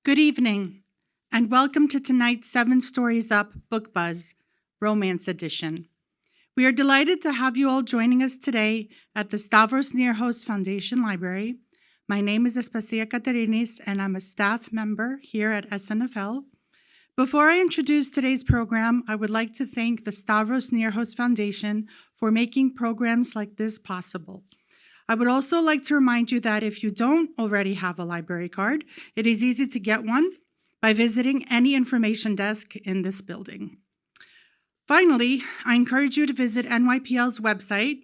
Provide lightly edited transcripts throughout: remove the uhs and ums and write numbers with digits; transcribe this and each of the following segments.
Good evening, and welcome to tonight's Seven Stories Up Book Buzz, Romance Edition. We are delighted to have you all joining us today at the Stavros Niarchos Foundation Library. My name is Espacia Caterinis, and I'm a staff member here at SNFL. Before I introduce today's program, I would like to thank the Stavros Niarchos Foundation for making programs like this possible. I would also like to remind you that if you don't already have a library card, it is easy to get one by visiting any information desk in this building. Finally, I encourage you to visit NYPL's website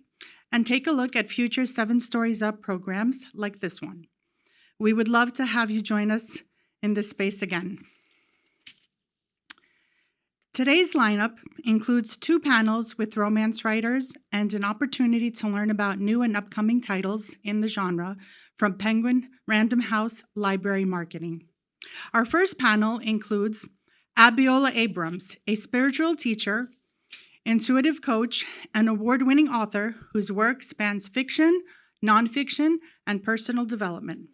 and take a look at future Seven Stories Up programs like this one. We would love to have you join us in this space again. Today's lineup includes two panels with romance writers and an opportunity to learn about new and upcoming titles in the genre from Penguin Random House Library Marketing. Our first panel includes Abiola Adams, a spiritual teacher, intuitive coach, and award-winning author whose work spans fiction, nonfiction, and personal development.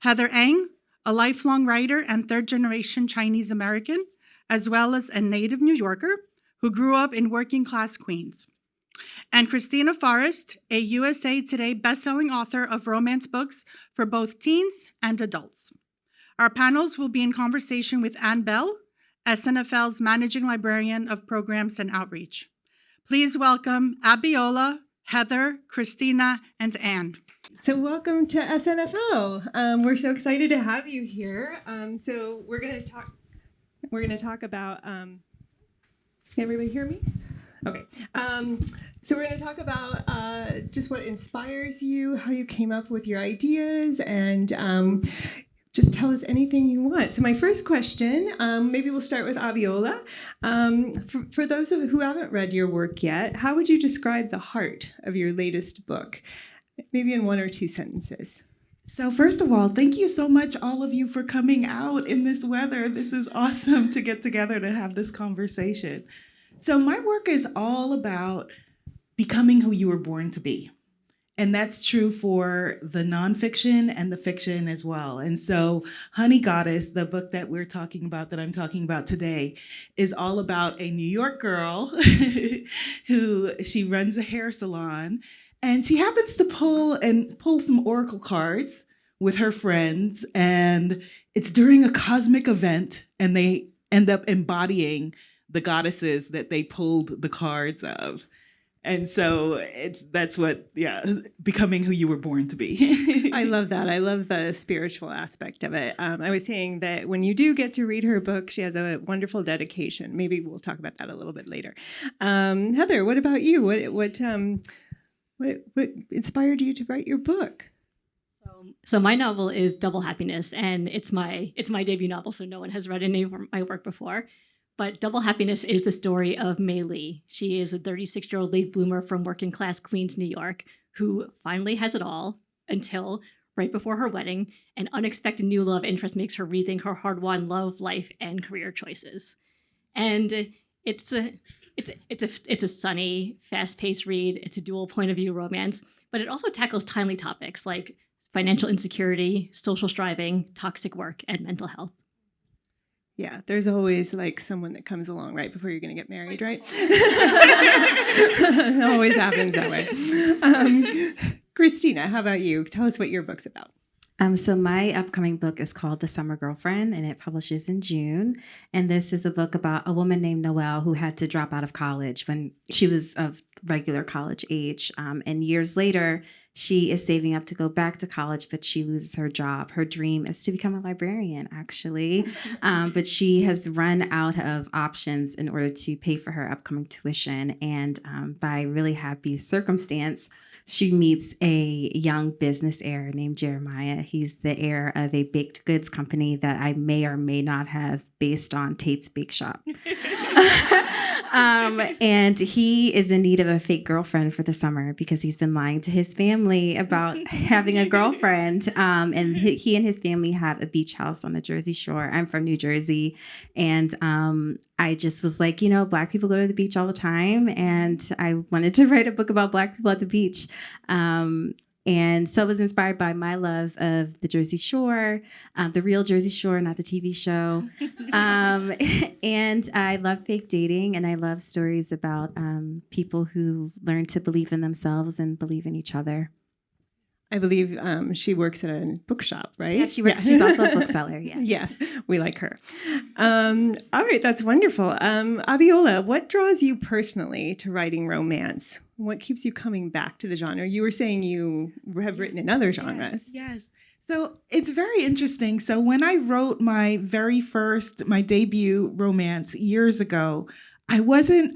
Heather Ang, a lifelong writer and third-generation Chinese American, as well as a native New Yorker who grew up in working-class Queens. And Christina Forrest, a USA Today bestselling author of romance books for both teens and adults. Our panels will be in conversation with Ann Bell, SNFL's Managing Librarian of Programs and Outreach. Please welcome Abiola, Heather, Christina, and Ann. So welcome to SNFL. We're so excited to have you here. So we're going to talk about, can everybody hear me? Okay. So we're going to talk about just what inspires you, how you came up with your ideas, and just tell us anything you want. So my first question, maybe we'll start with Abiola. For those who haven't read your work yet, how would you describe the heart of your latest book? Maybe in one or two sentences. So first of all, thank you so much, all of you, for coming out in this weather. This is awesome to get together to have this conversation. So my work is all about becoming who you were born to be. And that's true for the nonfiction and the fiction as well. And so Honey Goddess, the book that I'm talking about today, is all about a New York girl she runs a hair salon. And she happens to pull some oracle cards with her friends, and it's during a cosmic event, and they end up embodying the goddesses that they pulled the cards of. And so becoming who you were born to be. I love that. I love the spiritual aspect of it. I was saying that when you do get to read her book, she has a wonderful dedication. Maybe we'll talk about that a little bit later. Heather, what about you? What inspired you to write your book? So my novel is Double Happiness, and it's my debut novel, so no one has read any of my work before. But Double Happiness is the story of Mei Lee. She is a 36-year-old late bloomer from working-class Queens, New York, who finally has it all until right before her wedding, an unexpected new love interest makes her rethink her hard-won love, life, and career choices. And it's a sunny, fast-paced read. It's a dual point of view romance, but it also tackles timely topics like financial insecurity, social striving, toxic work, and mental health. Yeah, there's always like someone that comes along right before you're going to get married, right? It always happens that way. Christina, how about you? Tell us what your book's about. So my upcoming book is called The Summer Girlfriend, and it publishes in June. And this is a book about a woman named Noelle who had to drop out of college when she was of regular college age. And years later, she is saving up to go back to college, but she loses her job. Her dream is to become a librarian, actually. But she has run out of options in order to pay for her upcoming tuition. And by really happy circumstance, she meets a young business heir named Jeremiah. He's the heir of a baked goods company that I may or may not have based on Tate's Bake Shop. And he is in need of a fake girlfriend for the summer because he's been lying to his family about having a girlfriend. And he and his family have a beach house on the Jersey Shore. I'm from New Jersey. And I just was like, you know, Black people go to the beach all the time. And I wanted to write a book about Black people at the beach. And so it was inspired by my love of the Jersey Shore, the real Jersey Shore, not the TV show. And I love fake dating, and I love stories about people who learn to believe in themselves and believe in each other. I believe she works at a bookshop, right? Yes, she works. She's also a bookseller. Yeah. Yeah, we like her. All right, that's wonderful. Abiola, what draws you personally to writing romance? What keeps you coming back to the genre? You were saying you have written in other genres. Yes. So it's very interesting. So when I wrote my debut romance years ago, I wasn't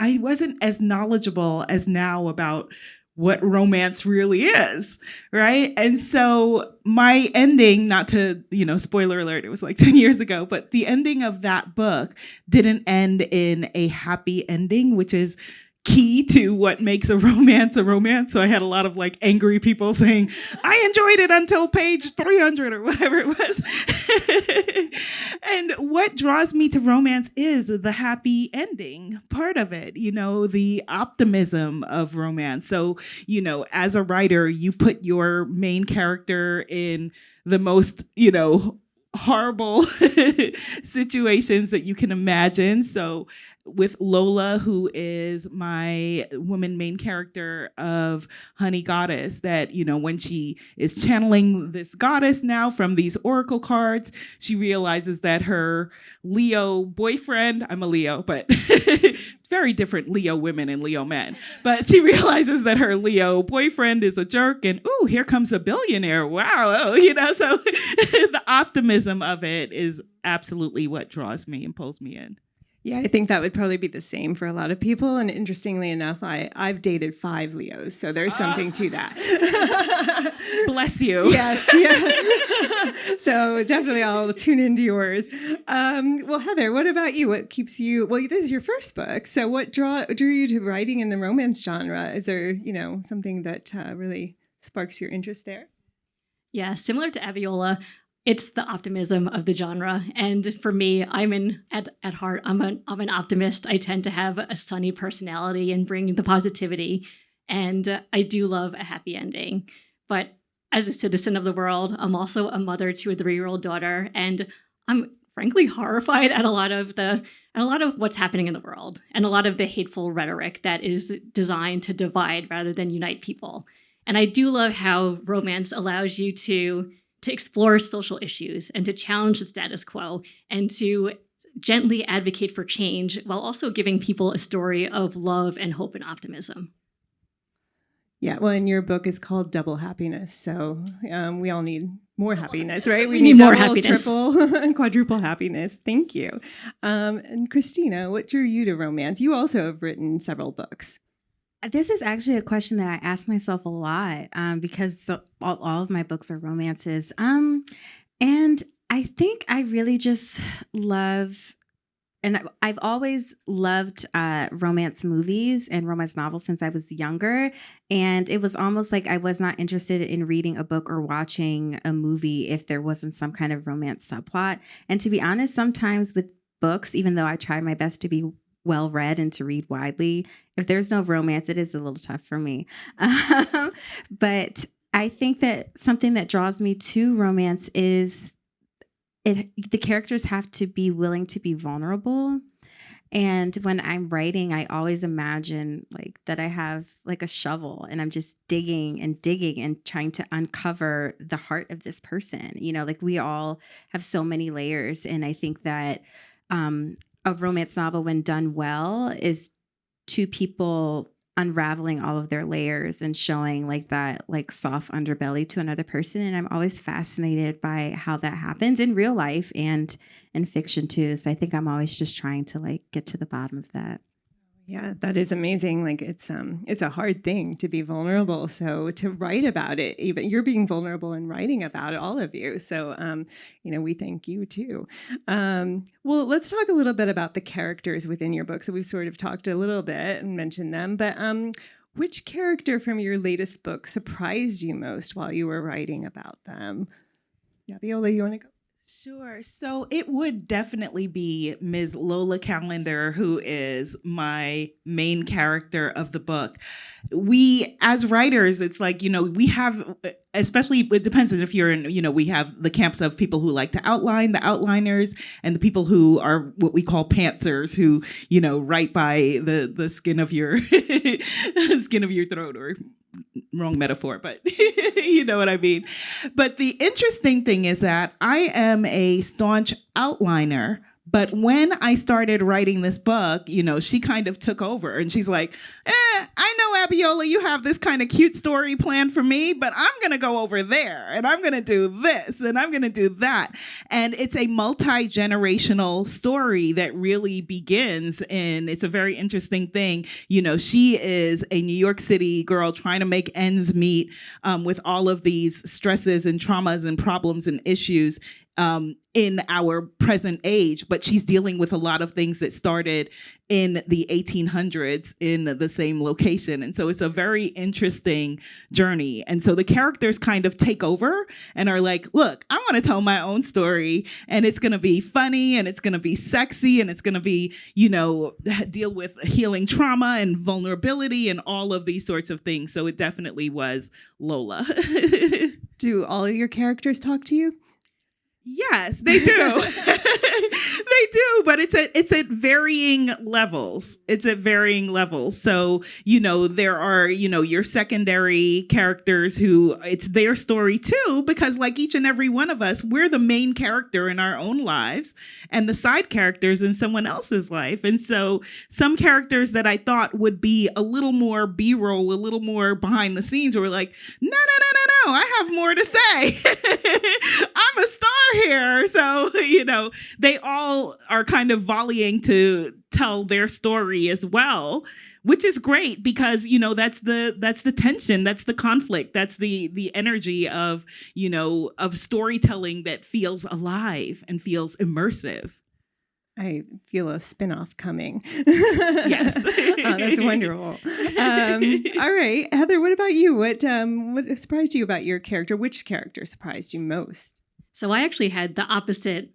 as knowledgeable as now about what romance really is, right? And so my ending, not to, spoiler alert, it was like 10 years ago, but the ending of that book didn't end in a happy ending, which is key to what makes a romance a romance. So I had a lot of like angry people saying, I enjoyed it until page 300 or whatever it was. And what draws me to romance is the happy ending part of it, the optimism of romance. So, as a writer, you put your main character in the most, horrible situations that you can imagine. So with Lola, who is my woman main character of Honey Goddess, that, when she is channeling this goddess now from these oracle cards, she realizes that her Leo boyfriend, I'm a Leo, but very different Leo women and Leo men, but she realizes that her Leo boyfriend is a jerk, and ooh, here comes a billionaire. Wow. So the optimism of it is absolutely what draws me and pulls me in. Yeah, I think that would probably be the same for a lot of people. And interestingly enough, I've dated 5 Leos, so there's something to that. Bless you. Yes, yeah. So definitely I'll tune into yours. Well, Heather, what about you? What keeps you, well, this is your first book, so what drew you to writing in the romance genre? Is there, something that really sparks your interest there? Yeah, similar to Abiola, it's the optimism of the genre. And for me, at heart, I'm an optimist. I tend to have a sunny personality and bring the positivity. And I do love a happy ending. But as a citizen of the world, I'm also a mother to a 3-year-old daughter. And I'm frankly horrified at a lot of what's happening in the world and a lot of the hateful rhetoric that is designed to divide rather than unite people. And I do love how romance allows you to explore social issues and to challenge the status quo and to gently advocate for change while also giving people a story of love and hope and optimism. Yeah, well, and your book is called Double Happiness, so we all need more happiness, right? We need more happiness. Triple, and quadruple happiness. Thank you. And Christina, what drew you to romance? You also have written several books. This is actually a question that I ask myself a lot because all of my books are romances. And I think I really just love, and I've always loved romance movies and romance novels since I was younger. And it was almost like I was not interested in reading a book or watching a movie if there wasn't some kind of romance subplot. And to be honest, sometimes with books, even though I try my best to be well read and to read widely, if there's no romance, it is a little tough for me. But I think that something that draws me to romance is the characters have to be willing to be vulnerable. And when I'm writing, I always imagine like that I have like a shovel and I'm just digging and digging and trying to uncover the heart of this person. Like we all have so many layers. And I think that a romance novel, when done well, is 2 people unraveling all of their layers and showing like that like soft underbelly to another person. And I'm always fascinated by how that happens in real life and in fiction too. So I think I'm always just trying to like get to the bottom of that. Yeah, that is amazing. Like it's a hard thing to be vulnerable. So to write about it, even you're being vulnerable and writing about it, all of you. So, we thank you too. Well, let's talk a little bit about the characters within your book. So we've sort of talked a little bit and mentioned them, but which character from your latest book surprised you most while you were writing about them? Yeah, Viola, you want to go? Sure. So it would definitely be Ms. Lola Calendar, who is my main character of the book. We, as writers, it's like, we have, especially, it depends on if you're in, we have the camps of people who like to outline, the outliners, and the people who are what we call pantsers, who, write by the skin of your skin of your throat, or wrong metaphor, but you know what I mean. But the interesting thing is that I am a staunch outliner. But when I started writing this book, she kind of took over, and she's like, I know, Abiola, you have this kind of cute story planned for me, but I'm going to go over there, and I'm going to do this, and I'm going to do that. And it's a multi-generational story that really begins, and it's a very interesting thing. She is a New York City girl trying to make ends meet with all of these stresses and traumas and problems and issues in our present age, but she's dealing with a lot of things that started in the 1800s in the same location. And so it's a very interesting journey. And so the characters kind of take over and are like, look, I want to tell my own story, and it's going to be funny, and it's going to be sexy, and it's going to be, deal with healing trauma and vulnerability and all of these sorts of things. So it definitely was Lola. Do all of your characters talk to you? Yes, they do. They do, but it's at varying levels. It's at varying levels. So, there are, your secondary characters who it's their story too, because like each and every one of us, we're the main character in our own lives and the side characters in someone else's life. And so some characters that I thought would be a little more B-roll, a little more behind the scenes, were like, no, I have more to say. I'm a star here. So, they all are kind of volleying to tell their story as well, which is great because, that's the tension, that's the conflict, that's the energy of, of storytelling that feels alive and feels immersive. I feel a spin-off coming. Yes. Oh, that's wonderful. All right, Heather, what about you? What surprised you about your character? Which character surprised you most? So I actually had the opposite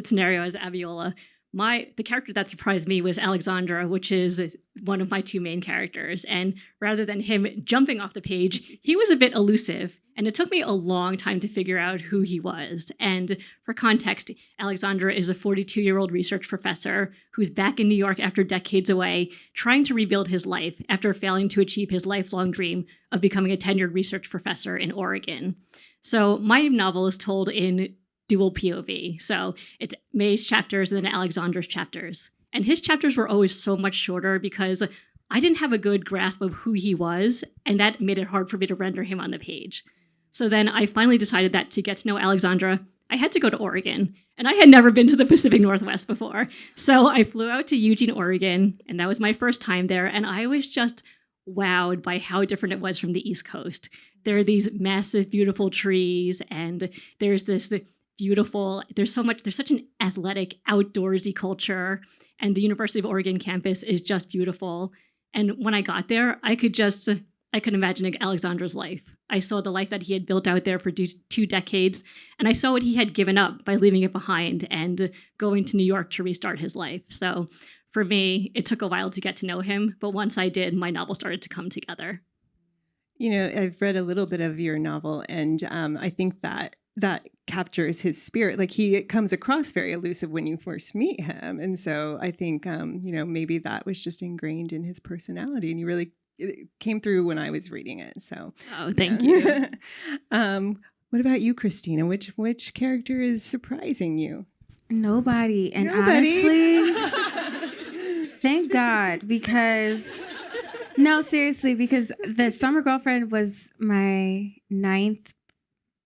scenario as Abiola. The character that surprised me was Alexandra, which is one of my two main characters. And rather than him jumping off the page, he was a bit elusive. And it took me a long time to figure out who he was. And for context, Alexandra is a 42-year-old research professor who's back in New York after decades away, trying to rebuild his life after failing to achieve his lifelong dream of becoming a tenured research professor in Oregon. So my novel is told in dual POV. So it's May's chapters and then Alexandra's chapters. And his chapters were always so much shorter because I didn't have a good grasp of who he was, and that made it hard for me to render him on the page. So then I finally decided that to get to know Alexandra, I had to go to Oregon, and I had never been to the Pacific Northwest before. So I flew out to Eugene, Oregon, and that was my first time there, and I was just wowed by how different it was from the East Coast. There are these massive, beautiful trees, and there's this there's such an athletic, outdoorsy culture, and the University of Oregon campus is just beautiful. And when I got there, I could imagine Alexandra's life. I saw the life that he had built out there for 2 decades, and I saw what he had given up by leaving it behind and going to New York to restart his life. So for me, it took a while to get to know him, but once I did, my novel started to come together. I've read a little bit of your novel, and I think that captures his spirit. Like, he comes across very elusive when you first meet him. And so I think, maybe that was just ingrained in his personality, and it came through when I was reading it. So, thank you. What about you, Christina? Which character is surprising you? Nobody. And Nobody. honestly, thank God, because no, seriously, because The Summer Girlfriend was my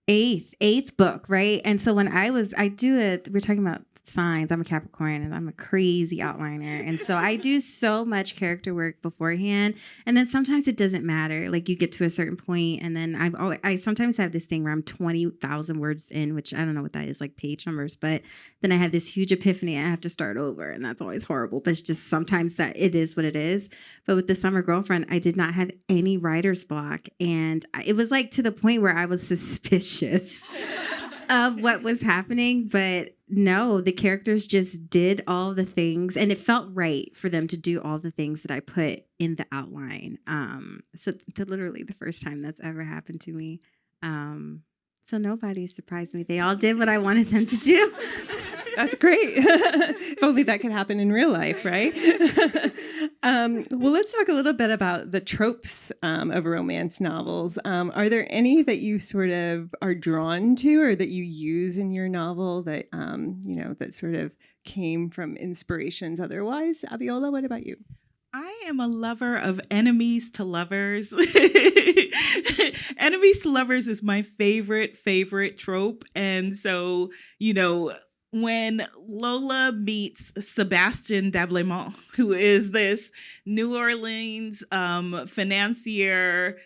eighth book, right? And so when we're talking about signs, I'm a Capricorn and I'm a crazy outliner. And so I do so much character work beforehand. And then sometimes it doesn't matter. Like, you get to a certain point, and then I sometimes have this thing where I'm 20,000 words in, which I don't know what that is, like page numbers, but then I have this huge epiphany. I have to start over, and that's always horrible. But it's just sometimes that it is what it is. But with The Summer Girlfriend, I did not have any writer's block. And it was like to the point where I was suspicious of what was happening, but no, the characters just did all the things, and it felt right for them to do all the things that I put in the outline. Literally the first time that's ever happened to me. So nobody surprised me. They all did what I wanted them to do. That's great. If only that could happen in real life, right? Well, let's talk a little bit about the tropes of romance novels. Are there any that you sort of are drawn to or that you use in your novel that, that sort of came from inspirations otherwise? Abiola, what about you? I am a lover of enemies to lovers. Enemies to lovers is my favorite trope. And so, when Lola meets Sebastien Dablemont, who is this New Orleans financier,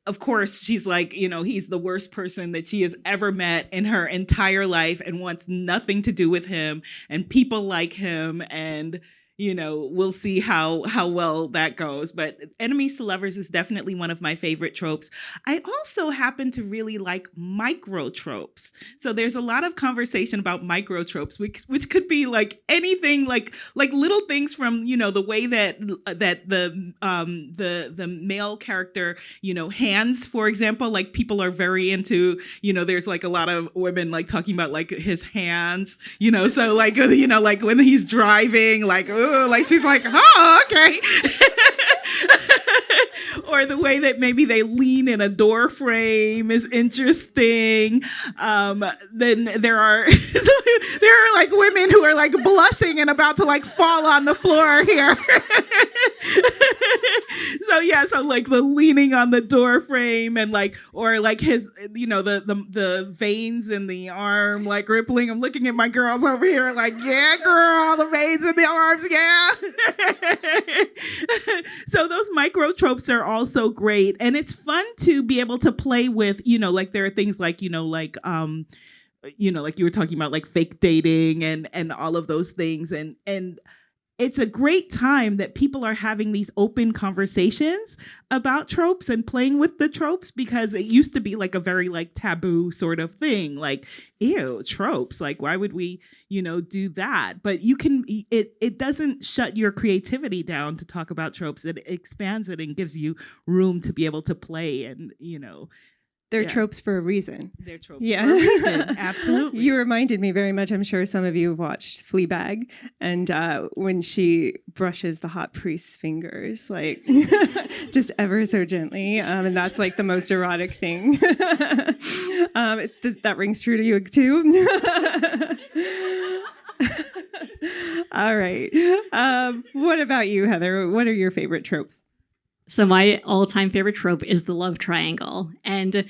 of course, she's like, he's the worst person that she has ever met in her entire life and wants nothing to do with him. And people like him, and we'll see how well that goes. But enemies to lovers is definitely one of my favorite tropes. I also happen to really like micro tropes. So there's a lot of conversation about micro tropes, which could be like anything, like little things from the way that the male character hands, for example, like people are very into there's like a lot of women like talking about like his hands, so like like when he's driving, like she's like, oh, okay. Or the way that maybe they lean in a door frame is interesting. Then there are like women who are like blushing and about to like fall on the floor here. So like the leaning on the door frame and like, or like his, the veins in the arm, like rippling. I'm looking at my girls over here like, yeah, girl, the veins in the arms, yeah. So those micro tropes are also great. And it's fun to be able to play with, like there are things like, like you were talking about like fake dating and all of those things. And it's a great time that people are having these open conversations about tropes and playing with the tropes, because it used to be like a very like taboo sort of thing, like, ew, tropes, like why would we do that? But you can, it doesn't shut your creativity down to talk about tropes. It expands it and gives you room to be able to play and They're tropes for a reason. They're tropes for a reason. Absolutely. You reminded me very much. I'm sure some of you have watched Fleabag, and when she brushes the hot priest's fingers, like just ever so gently, and that's like the most erotic thing. That rings true to you too. All right. What about you, Heather? What are your favorite tropes? So my all-time favorite trope is the love triangle. And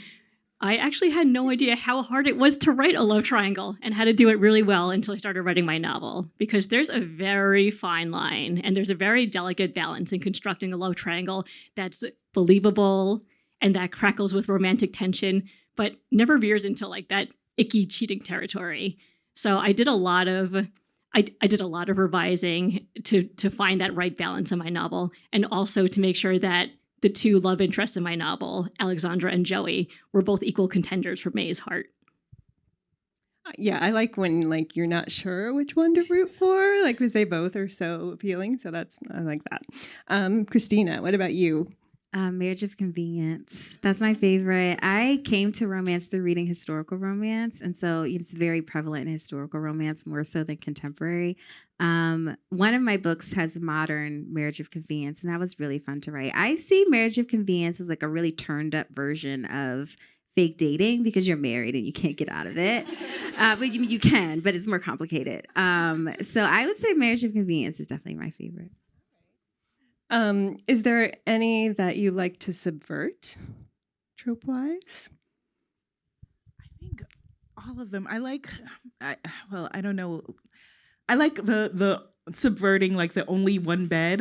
I actually had no idea how hard it was to write a love triangle and how to do it really well until I started writing my novel, because there's a very fine line and there's a very delicate balance in constructing a love triangle that's believable and that crackles with romantic tension, but never veers into like that icky cheating territory. So I did a lot of revising to find that right balance in my novel, and also to make sure that the two love interests in my novel, Alexandra and Joey, were both equal contenders for May's heart. Yeah, I like when like you're not sure which one to root for, like because they both are so appealing. So I like that. Christina, what about you? Marriage of Convenience. That's my favorite. I came to romance through reading historical romance, and so it's very prevalent in historical romance, more so than contemporary. One of my books has modern Marriage of Convenience, and that was really fun to write. I see Marriage of Convenience as like a really turned up version of fake dating, because you're married and you can't get out of it. But you can, but it's more complicated. So I would say Marriage of Convenience is definitely my favorite. Is there any that you like to subvert, trope-wise? I think all of them. I don't know. I like the subverting, like the only one bed.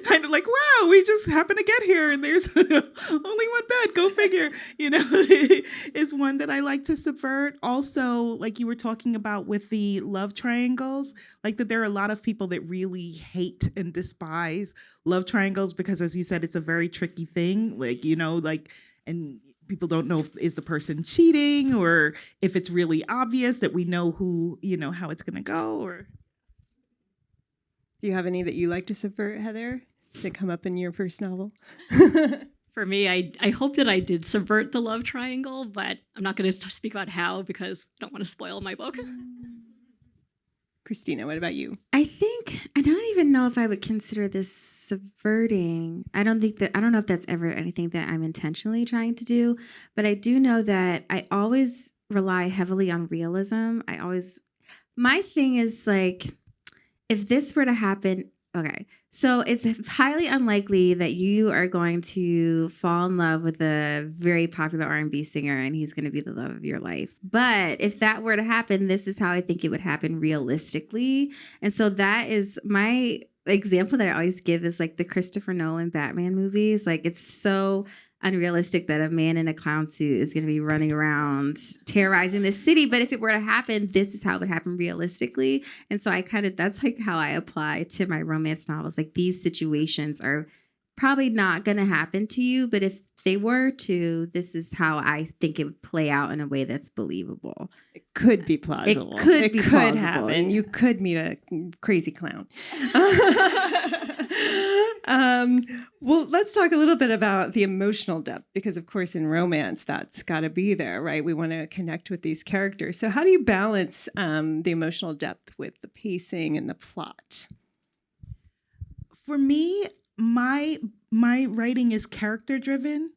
Kind of like, wow, we just happen to get here and there's only one bed, go figure, is one that I like to subvert. Also, like you were talking about with the love triangles, like that there are a lot of people that really hate and despise love triangles because, as you said, it's a very tricky thing, like, and people don't know if is the person cheating or if it's really obvious that we know who, how it's going to go. Or Do you have any that you like to subvert, Heather, that come up in your first novel? For me, I hope that I did subvert the love triangle, but I'm not going to speak about how because I don't want to spoil my book. Christina, what about you? I don't even know if I would consider this subverting. I don't know if that's ever anything that I'm intentionally trying to do, but I do know that I always rely heavily on realism. My thing is like, if this were to happen, okay. So it's highly unlikely that you are going to fall in love with a very popular R&B singer and he's going to be the love of your life. But if that were to happen, this is how I think it would happen realistically. And so that is my example that I always give is like the Christopher Nolan Batman movies. Like it's so unrealistic that a man in a clown suit is going to be running around terrorizing the city. But if it were to happen, this is how it would happen realistically. And so that's like how I apply to my romance novels. Like these situations are probably not going to happen to you, but if they were to, this is how I think it would play out in a way that's believable. It could be plausible. It could happen. You could meet a crazy clown. Well, let's talk a little bit about the emotional depth, because of course in romance that's got to be there, right? We want to connect with these characters. So how do you balance the emotional depth with the pacing and the plot? for me, my writing is character driven.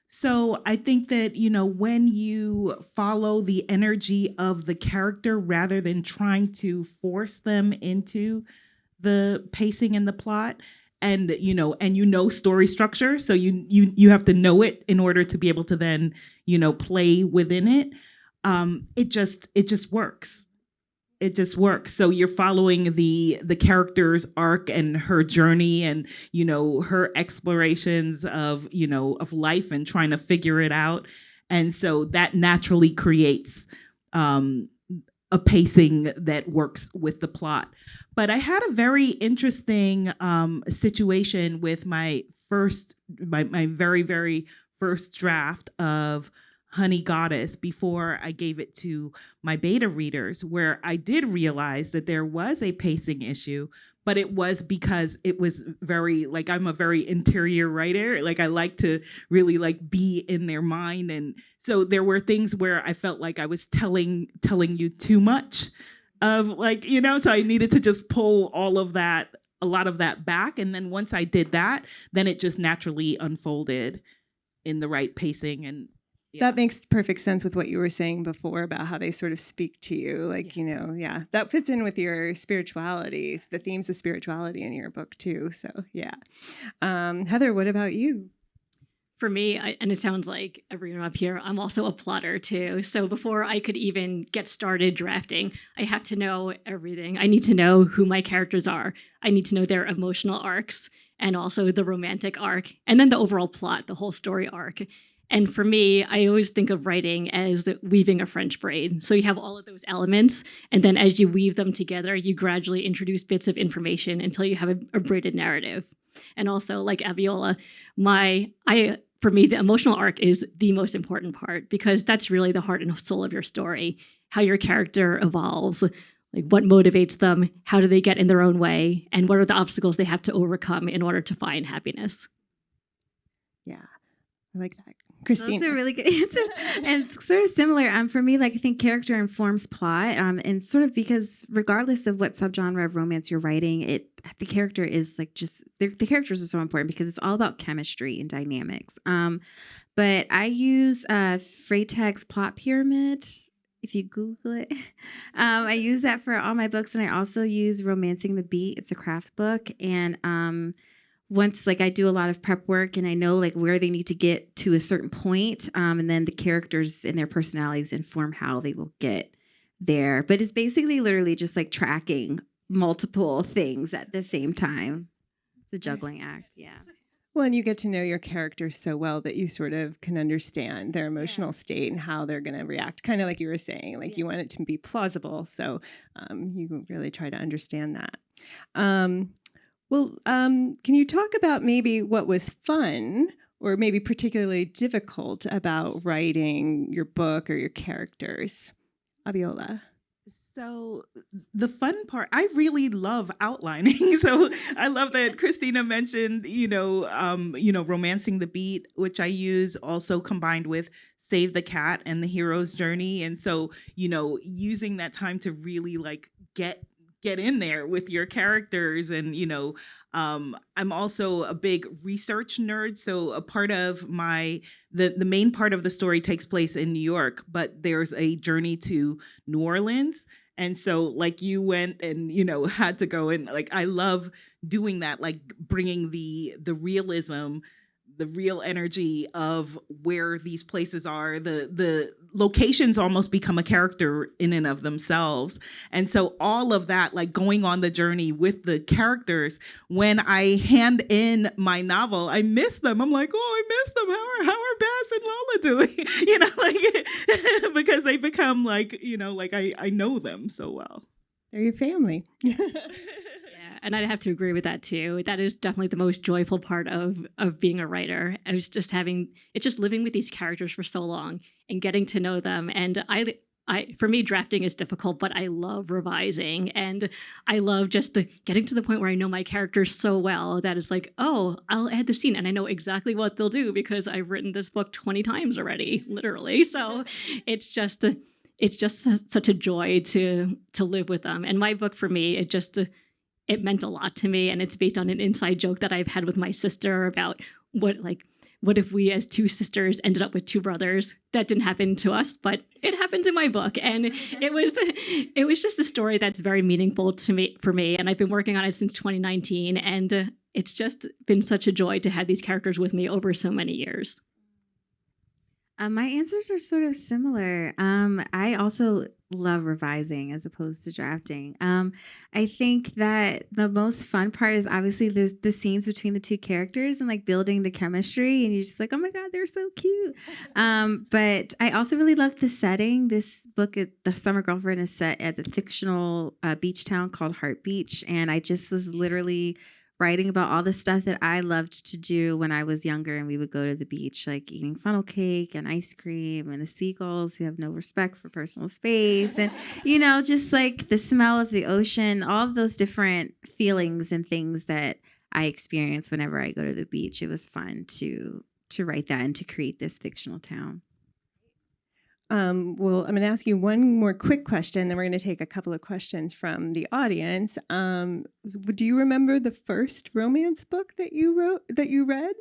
So I think that, when you follow the energy of the character rather than trying to force them into the pacing and the plot, and story structure, so you have to know it in order to be able to then play within it. It just works. It just works. So you're following the character's arc and her journey, and her explorations of of life and trying to figure it out, and so that naturally creates a pacing that works with the plot. But I had a very interesting situation with my very, very first draft of Honey Goddess before I gave it to my beta readers, where I did realize that there was a pacing issue, but it was because it was very, I'm a very interior writer. I like to really be in their mind. And so there were things where I felt like I was telling you too much of so I needed to just pull a lot of that back. And then once I did that, then it just naturally unfolded in the right pacing. And that makes perfect sense with what you were saying before about how they sort of speak to you. That fits in with your spirituality, the themes of spirituality in your book too. So yeah. Heather, what about you? For me, and it sounds like everyone up here, I'm also a plotter too. So before I could even get started drafting, I have to know everything. I need to know who my characters are. I need to know their emotional arcs and also the romantic arc, and then the overall plot, the whole story arc. And for me, I always think of writing as weaving a French braid. So you have all of those elements, and then as you weave them together, you gradually introduce bits of information until you have a braided narrative. And also, like Abiola, for me, the emotional arc is the most important part, because that's really the heart and soul of your story, how your character evolves, what motivates them, how do they get in their own way, and what are the obstacles they have to overcome in order to find happiness. Yeah, I like that. Christine. Those are really good answers. And sort of similar, for me, I think character informs plot, and sort of because regardless of what subgenre of romance you're writing, the character is the characters are so important because it's all about chemistry and dynamics. But I use Freytag's plot pyramid. If you Google it, I use that for all my books, and I also use Romancing the Beat. It's a craft book, and once I do a lot of prep work and I know where they need to get to a certain point, and then the characters and their personalities inform how they will get there. But it's basically literally just tracking multiple things at the same time. It's a juggling act, yeah. Well, and you get to know your characters so well that you sort of can understand their emotional state and how they're going to react. Kind of like you were saying, you want it to be plausible. So you really try to understand that. Well, can you talk about maybe what was fun or maybe particularly difficult about writing your book or your characters? Abiola. So the fun part, I really love outlining. So I love that Christina mentioned, romancing the beat, which I use also combined with Save the Cat and the hero's journey. And so, using that time to really like get in there with your characters. And I'm also a big research nerd, so a part of the main part of the story takes place in New York, but there's a journey to New Orleans. And so like you went and had to go, and like I love doing that, like bringing the realism, the real energy of where these places are. The locations almost become a character in and of themselves. And so all of that, like going on the journey with the characters, when I hand in my novel, I miss them. I'm like, oh, I miss them. How are Bass and Lola doing? Like because they become like, like I know them so well. They're your family. Yeah, and I'd have to agree with that too. That is definitely the most joyful part of being a writer. I was just it's just living with these characters for so long and getting to know them. And for me, drafting is difficult, but I love revising, and I love just getting to the point where I know my characters so well that it's like, oh, I'll add the scene, and I know exactly what they'll do because I've written this book 20 times already, literally. So it's just such a joy to live with them. And my book, for me, it meant a lot to me, and it's based on an inside joke that I've had with my sister about what if we as two sisters ended up with two brothers. That didn't happen to us, but it happened in my book, and it was just a story that's very meaningful for me, and I've been working on it since 2019, and it's just been such a joy to have these characters with me over so many years. My answers are sort of similar. I also love revising as opposed to drafting. I think that the most fun part is obviously the scenes between the two characters and like building the chemistry, and you're just like, oh my God, they're so cute. But I also really love the setting. This book, The Summer Girlfriend, is set at the fictional beach town called Heart Beach, and I just was literally writing about all the stuff that I loved to do when I was younger, and we would go to the beach, like eating funnel cake and ice cream, and the seagulls who have no respect for personal space, and just like the smell of the ocean, all of those different feelings and things that I experience whenever I go to the beach. It was fun to write that and to create this fictional town. Well, I'm going to ask you one more quick question, then we're going to take a couple of questions from the audience. Do you remember the first romance book that you read?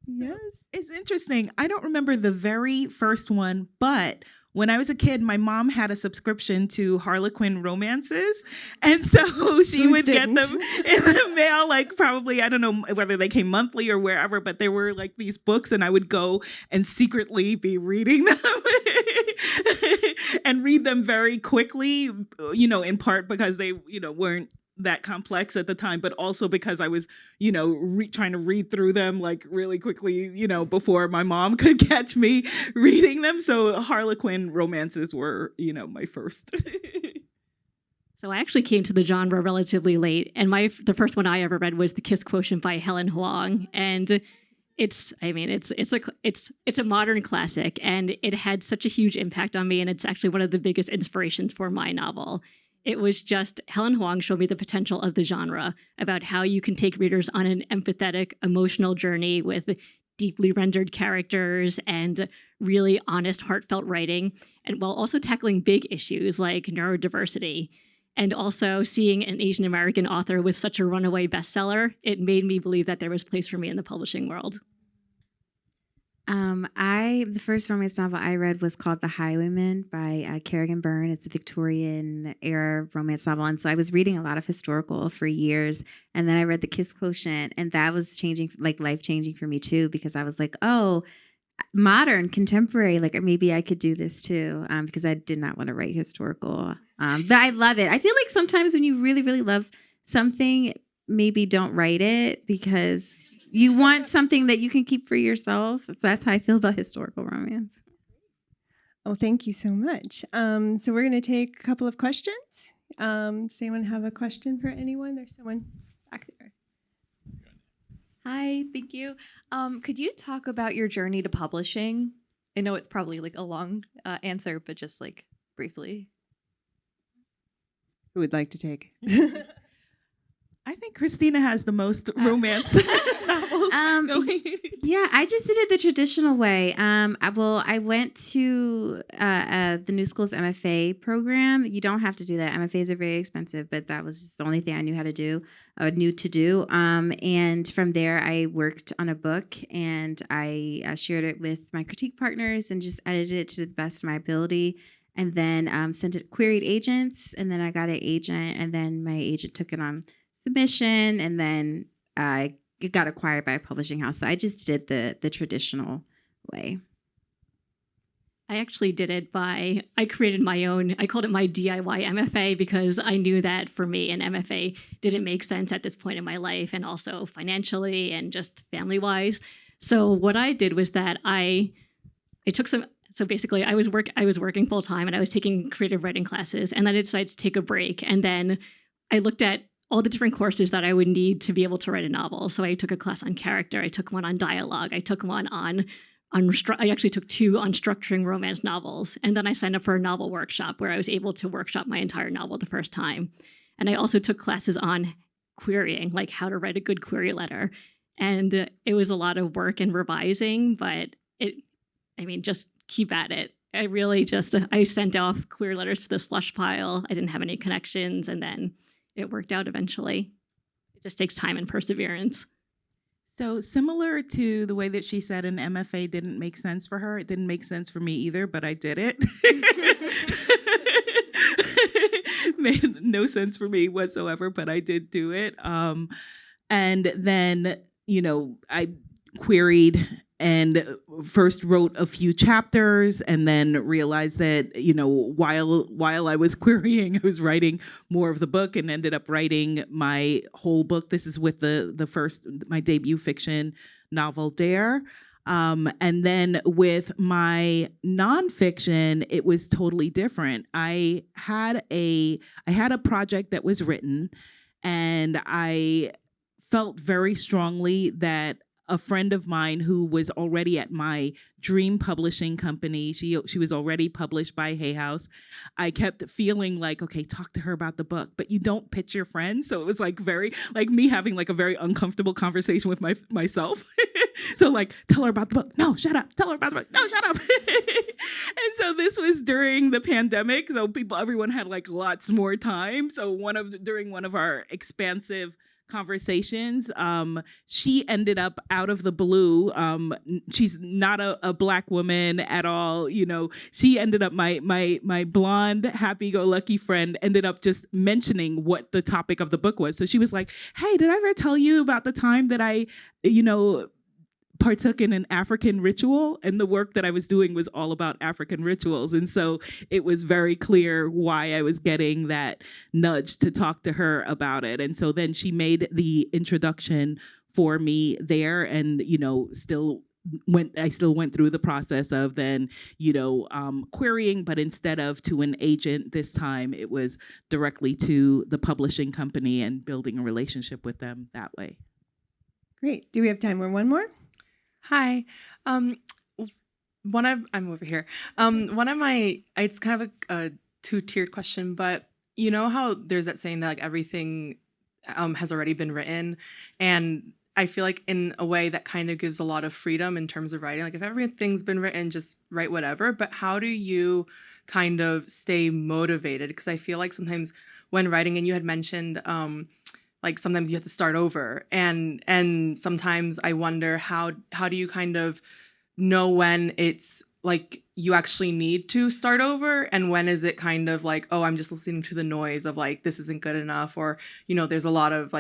Yes. It's interesting. I don't remember the very first one, but when I was a kid, my mom had a subscription to Harlequin romances. And so she would get them in the mail, like probably, I don't know whether they came monthly or wherever, but they were like these books, and I would go and secretly be reading them and read them very quickly, in part because they, weren't that complex at the time, but also because I was, trying to read through them like really quickly, before my mom could catch me reading them. So Harlequin romances were, my first. So I actually came to the genre relatively late, and the first one I ever read was The Kiss Quotient by Helen Hoang, and it's a modern classic, and it had such a huge impact on me, and it's actually one of the biggest inspirations for my novel. It was just, Helen Hoang showed me the potential of the genre, about how you can take readers on an empathetic, emotional journey with deeply rendered characters and really honest, heartfelt writing, and while also tackling big issues like neurodiversity. And also seeing an Asian American author with such a runaway bestseller, it made me believe that there was a place for me in the publishing world. The first romance novel I read was called The Highwayman by Kerrigan Byrne. It's a Victorian era romance novel. And so I was reading a lot of historical for years. And then I read The Kiss Quotient, and that was life-changing for me too, because I was like, oh, modern, contemporary, like maybe I could do this too, because I did not want to write historical. But I love it. I feel like sometimes when you really, really love something, maybe don't write it because you want something that you can keep for yourself. So that's how I feel about historical romance. Oh, thank you so much. So we're going to take a couple of questions. Does anyone have a question for anyone? There's someone back there. Hi, thank you. Could you talk about your journey to publishing? I know it's probably like a long answer, but just like briefly. Who would like to take? I think Christina has the most romance novels going. Yeah, I just did it the traditional way. I went to the New School's MFA program. You don't have to do that. MFAs are very expensive, but that was the only thing I knew how to do, knew to do. And from there, I worked on a book, and I shared it with my critique partners and just edited it to the best of my ability. And then sent it queried agents, and then I got an agent, and then my agent took it on submission, and then it got acquired by a publishing house. So I just did the traditional way. I actually did it I created my own, I called it my DIY MFA because I knew that for me an MFA didn't make sense at this point in my life, and also financially and just family-wise. So what I did was that I took some, so basically I was working full-time, and I was taking creative writing classes, and then I decided to take a break, and then I looked at all the different courses that I would need to be able to write a novel. So I took a class on character, I took one on dialogue, I took one I actually took 2 on structuring romance novels, and then I signed up for a novel workshop where I was able to workshop my entire novel the first time. And I also took classes on querying, like how to write a good query letter. And it was a lot of work and revising, but just keep at it. I sent off query letters to the slush pile. I didn't have any connections, and then it worked out eventually. It just takes time and perseverance. So similar to the way that she said an MFA didn't make sense for her, it didn't make sense for me either, but I did it. Made no sense for me whatsoever, but I did do it. And then, I queried and first wrote a few chapters, and then realized that, while I was querying, I was writing more of the book, and ended up writing my whole book. This is with my debut fiction novel, Dare. And then with my nonfiction, it was totally different. I had a project that was written, and I felt very strongly that a friend of mine who was already at my dream publishing company, she was already published by Hay House. I kept feeling like, okay, talk to her about the book, but you don't pitch your friends. So it was like very, like me having like a very uncomfortable conversation with myself. So like, tell her about the book. No, shut up. Tell her about the book. No, shut up. And so this was during the pandemic. So everyone had like lots more time. So during one of our expansive conversations, she ended up out of the blue. She's not a Black woman at all. She ended up, my blonde, happy-go-lucky friend ended up just mentioning what the topic of the book was. So she was like, hey, did I ever tell you about the time that I, partook in an African ritual? And the work that I was doing was all about African rituals. And so it was very clear why I was getting that nudge to talk to her about it. And so then she made the introduction for me there, and, I still went through the process of then, querying, but instead of to an agent this time, it was directly to the publishing company and building a relationship with them that way. Great. Do we have time for one more? Hi. I'm over here. It's kind of a two-tiered question, but you know how there's that saying that like everything has already been written, and I feel like in a way that kind of gives a lot of freedom in terms of writing. Like if everything's been written, just write whatever. But how do you kind of stay motivated? Because I feel like sometimes when writing, and you had mentioned like sometimes you have to start over, and sometimes I wonder how do you kind of know when it's like you actually need to start over, and when is it kind of like, oh, I'm just listening to the noise of like this isn't good enough, or there's a lot of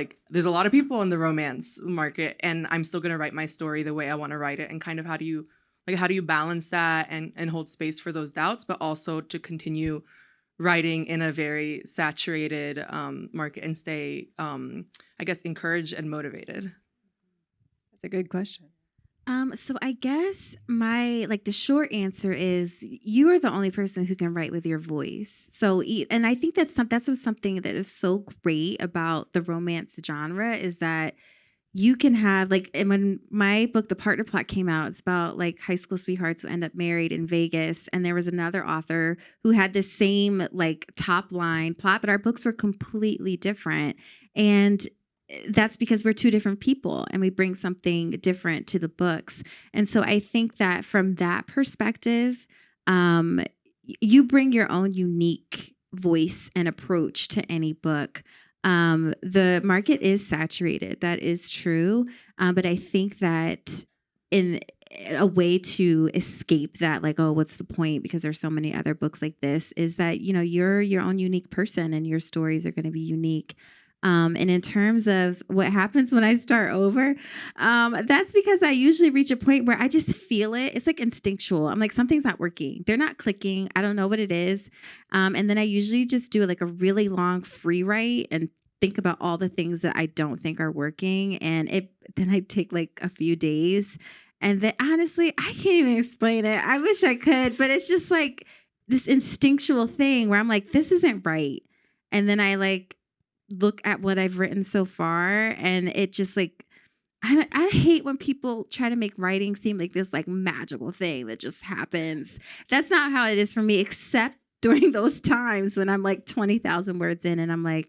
people in the romance market, and I'm still gonna write my story the way I want to write it, and kind of how do you balance that and hold space for those doubts, but also to continue writing in a very saturated market and stay, I guess, encouraged and motivated? That's a good question. So I guess the short answer is you are the only person who can write with your voice. So, and I think that's something that is so great about the romance genre is that you can have like, and when my book, The Partner Plot, came out, it's about like high school sweethearts who end up married in Vegas. And there was another author who had the same like top line plot, but our books were completely different. And that's because we're two different people and we bring something different to the books. And so I think that from that perspective, you bring your own unique voice and approach to any book. The market is saturated. That is true. But I think that in a way to escape that, like, oh, what's the point? Because there's so many other books like this, is that, you're your own unique person and your stories are going to be unique. And in terms of what happens when I start over, that's because I usually reach a point where I just feel it. It's like instinctual. I'm like, something's not working. They're not clicking. I don't know what it is. And then I usually just do like a really long free write and think about all the things that I don't think are working. And then I take like a few days. And then honestly, I can't even explain it. I wish I could, but it's just like this instinctual thing where I'm like, this isn't right. And then I like look at what I've written so far, and it just like, I hate when people try to make writing seem like this like magical thing that just happens. That's not how it is for me, except during those times when I'm like 20,000 words in and I'm like,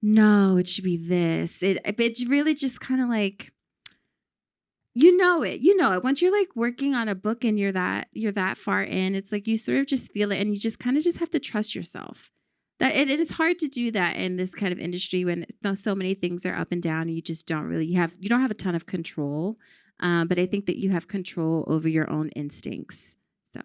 no, it should be this. It's really just kind of like, you know it. Once you're like working on a book and you're that far in, it's like you sort of just feel it, and you just kind of just have to trust yourself. That it's hard to do that in this kind of industry when so many things are up and down, and you just don't really you don't have a ton of control. But I think that you have control over your own instincts. So.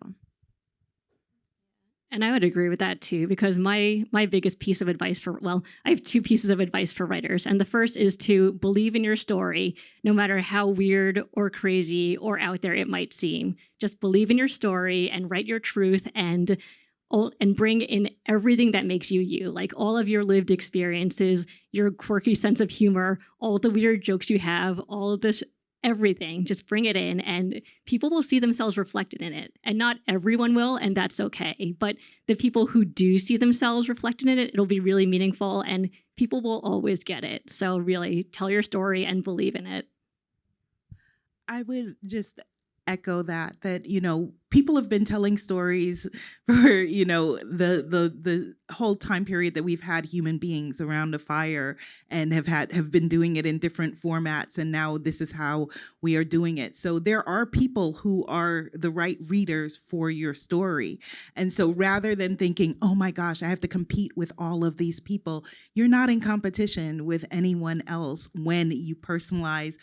And I would agree with that too, because my biggest piece of advice I have two pieces of advice for writers. And the first is to believe in your story, no matter how weird or crazy or out there it might seem. Just believe in your story and write your truth and bring in everything that makes you, like all of your lived experiences, your quirky sense of humor, all the weird jokes you have, all of this, everything. Just bring it in, and people will see themselves reflected in it. And not everyone will, and that's okay. But the people who do see themselves reflected in it, it'll be really meaningful, and people will always get it. So really, tell your story and believe in it. I would just echo that people have been telling stories for the whole time period that we've had human beings around a fire, and have been doing it in different formats, and now this is how we are doing it. So there are people who are the right readers for your story. And so rather than thinking, oh my gosh, I have to compete with all of these people, you're not in competition with anyone else when you personalize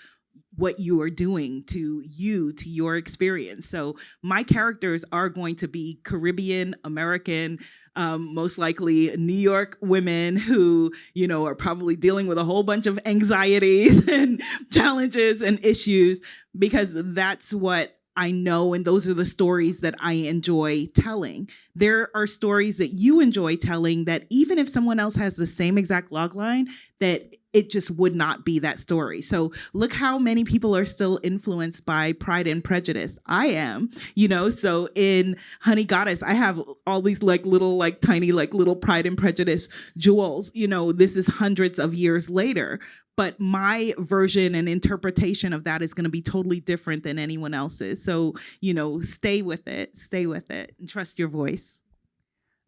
what you are doing to your experience. So my characters are going to be Caribbean, American, most likely New York women who, are probably dealing with a whole bunch of anxieties and challenges and issues, because that's what I know, and those are the stories that I enjoy telling. There are stories that you enjoy telling that even if someone else has the same exact logline, that it just would not be that story. So look how many people are still influenced by Pride and Prejudice. I am, so in Honey Goddess, I have all these like little, like tiny, like little Pride and Prejudice jewels. This is hundreds of years later. But my version and interpretation of that is going to be totally different than anyone else's. So, stay with it, and trust your voice.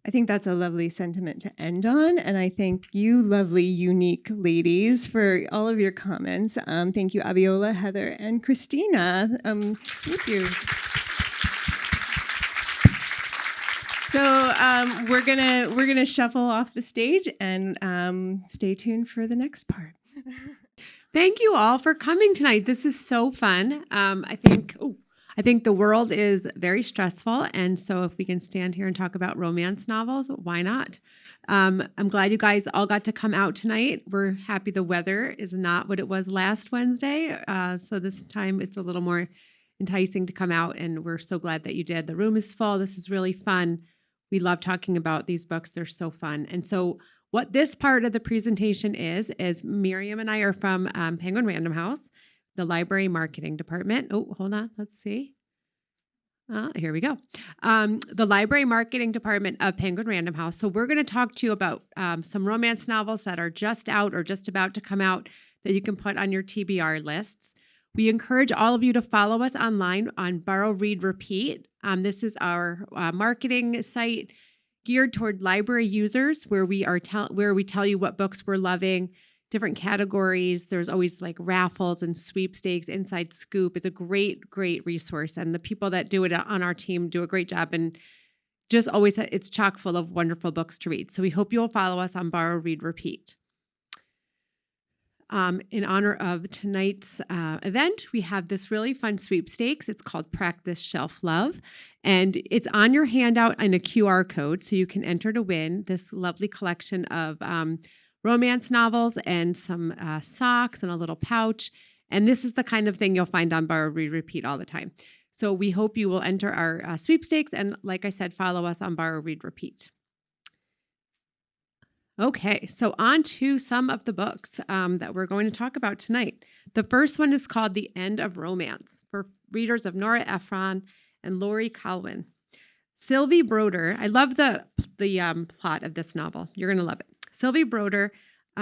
I think that's a lovely sentiment to end on. And I thank you, lovely, unique ladies, for all of your comments. Thank you, Abiola, Heather, and Christina. Thank you. So we're gonna shuffle off the stage and stay tuned for the next part. Thank you all for coming tonight. This is so fun. I think the world is very stressful, and so if we can stand here and talk about romance novels, why not? I'm glad you guys all got to come out tonight. We're happy the weather is not what it was last Wednesday, so this time it's a little more enticing to come out, and we're so glad that you did. The room is full. This is really fun. We love talking about these books. They're so fun. And so what this part of the presentation is Miriam and I are from Penguin Random House, the library marketing department. Oh, hold on. Let's see. Here we go. The library marketing department of Penguin Random House. So we're going to talk to you about some romance novels that are just out or just about to come out that you can put on your TBR lists. We encourage all of you to follow us online on Borrow, Read, Repeat. This is our marketing site geared toward library users, where we tell you what books we're loving, different categories. There's always like raffles and sweepstakes, inside scoop. It's a great, great resource, and the people that do it on our team do a great job. And just always, it's chock full of wonderful books to read. So we hope you'll follow us on Borrow, Read, Repeat. In honor of tonight's event, we have this really fun sweepstakes. It's called Practice Shelf Love, and it's on your handout in a QR code, so you can enter to win this lovely collection of romance novels and some socks and a little pouch. And this is the kind of thing you'll find on Borrow, Read, Repeat all the time. So we hope you will enter our sweepstakes, and like I said, follow us on Borrow, Read, Repeat. Okay, so on to some of the books that we're going to talk about tonight. The first one is called The End of Romance, for readers of Nora Ephron and Lori Colwin. Sylvie Broder, I love the plot of this novel. You're going to love it. Sylvie Broder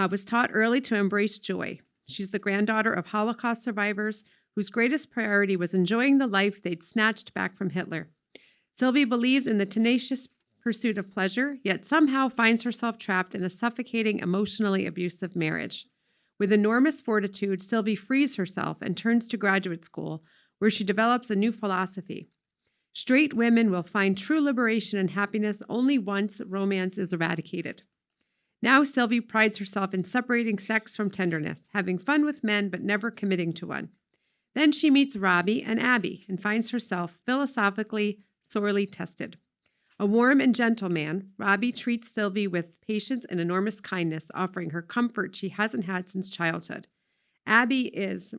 was taught early to embrace joy. She's the granddaughter of Holocaust survivors whose greatest priority was enjoying the life they'd snatched back from Hitler. Sylvie believes in the tenacious pursuit of pleasure, yet somehow finds herself trapped in a suffocating, emotionally abusive marriage. With enormous fortitude, Sylvie frees herself and turns to graduate school, where she develops a new philosophy. Straight women will find true liberation and happiness only once romance is eradicated. Now Sylvie prides herself in separating sex from tenderness, having fun with men but never committing to one. Then she meets Robbie and Abby and finds herself philosophically sorely tested. A warm and gentle man, Robbie treats Sylvie with patience and enormous kindness, offering her comfort she hasn't had since childhood. Abby is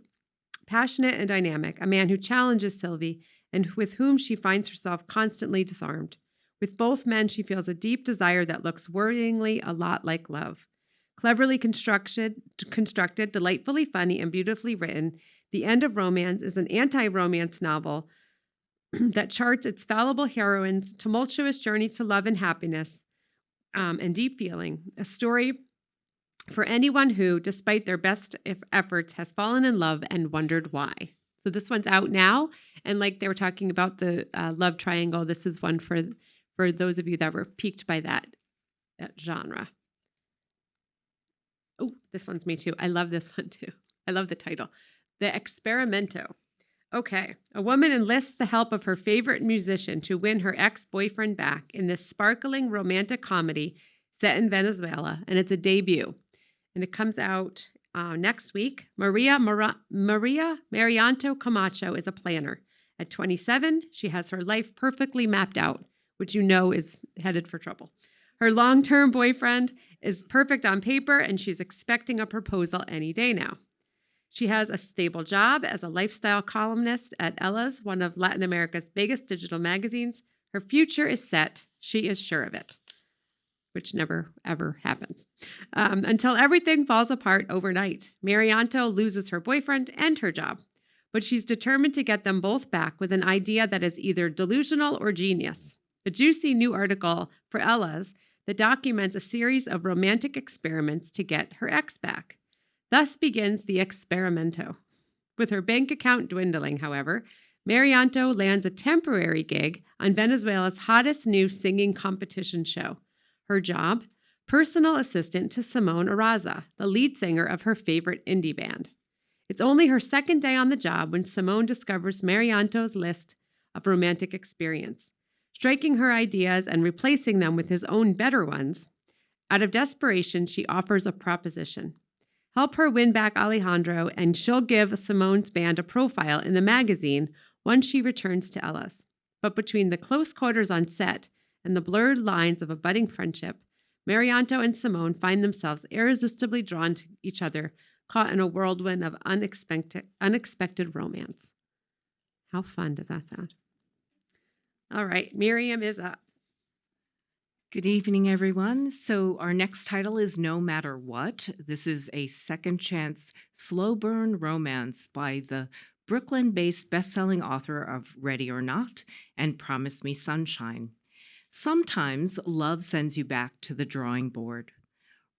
passionate and dynamic, a man who challenges Sylvie and with whom she finds herself constantly disarmed. With both men, she feels a deep desire that looks worryingly a lot like love. Cleverly constructed, delightfully funny, and beautifully written, The End of Romance is an anti-romance novel that charts its fallible heroine's tumultuous journey to love and happiness and deep feeling, a story for anyone who, despite their best efforts, has fallen in love and wondered why. So this one's out now, and like they were talking about the love triangle, this is one for those of you that were piqued by that genre. Oh, this one's me too. I love this one too. I love the title, The Experimento. Okay, a woman enlists the help of her favorite musician to win her ex-boyfriend back in this sparkling romantic comedy set in Venezuela, and it's a debut. And it comes out next week. Maria Marianto Camacho is a planner. At 27, she has her life perfectly mapped out, which you know is headed for trouble. Her long-term boyfriend is perfect on paper, and she's expecting a proposal any day now. She has a stable job as a lifestyle columnist at Ella's, one of Latin America's biggest digital magazines. Her future is set. She is sure of it, which never, ever happens. Until everything falls apart overnight. Marianto loses her boyfriend and her job, but she's determined to get them both back with an idea that is either delusional or genius. A juicy new article for Ella's that documents a series of romantic experiments to get her ex back. Thus begins the experimento. With her bank account dwindling, however, Marianto lands a temporary gig on Venezuela's hottest new singing competition show. Her job? Personal assistant to Simone Arraza, the lead singer of her favorite indie band. It's only her second day on the job when Simone discovers Marianto's list of romantic experience. Striking her ideas and replacing them with his own better ones, out of desperation, she offers a proposition. Help her win back Alejandro, and she'll give Simone's band a profile in the magazine once she returns to Ella's. But between the close quarters on set and the blurred lines of a budding friendship, Marianto and Simone find themselves irresistibly drawn to each other, caught in a whirlwind of unexpected romance. How fun does that sound? All right, Miriam is up. Good evening, everyone. So our next title is No Matter What. This is a second chance slow burn romance by the Brooklyn-based best-selling author of Ready or Not and Promise Me Sunshine. Sometimes love sends you back to the drawing board.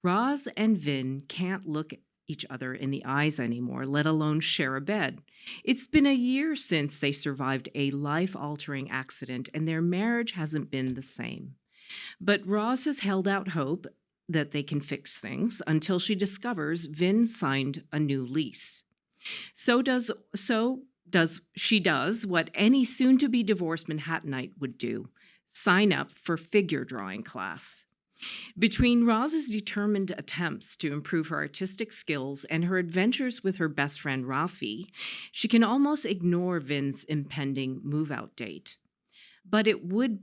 Roz and Vin can't look each other in the eyes anymore, let alone share a bed. It's been a year since they survived a life-altering accident, and their marriage hasn't been the same. But Roz has held out hope that they can fix things until she discovers Vin signed a new lease. She does what any soon-to-be divorced Manhattanite would do: sign up for figure drawing class. Between Roz's determined attempts to improve her artistic skills and her adventures with her best friend Rafi, she can almost ignore Vin's impending move-out date. But it would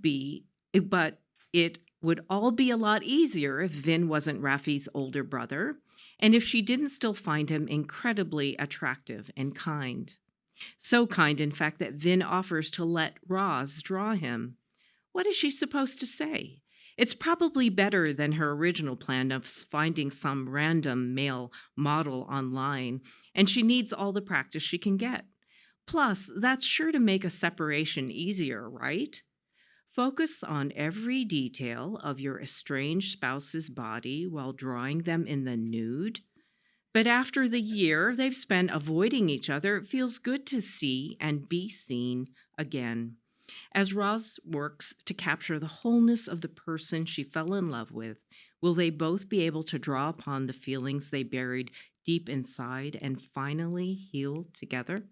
all be a lot easier if Vin wasn't Rafi's older brother, and if she didn't still find him incredibly attractive and kind. So kind, in fact, that Vin offers to let Roz draw him. What is she supposed to say? It's probably better than her original plan of finding some random male model online, and she needs all the practice she can get. Plus, that's sure to make a separation easier, right? Focus on every detail of your estranged spouse's body while drawing them in the nude. But after the year they've spent avoiding each other, it feels good to see and be seen again. As Roz works to capture the wholeness of the person she fell in love with, will they both be able to draw upon the feelings they buried deep inside and finally heal together?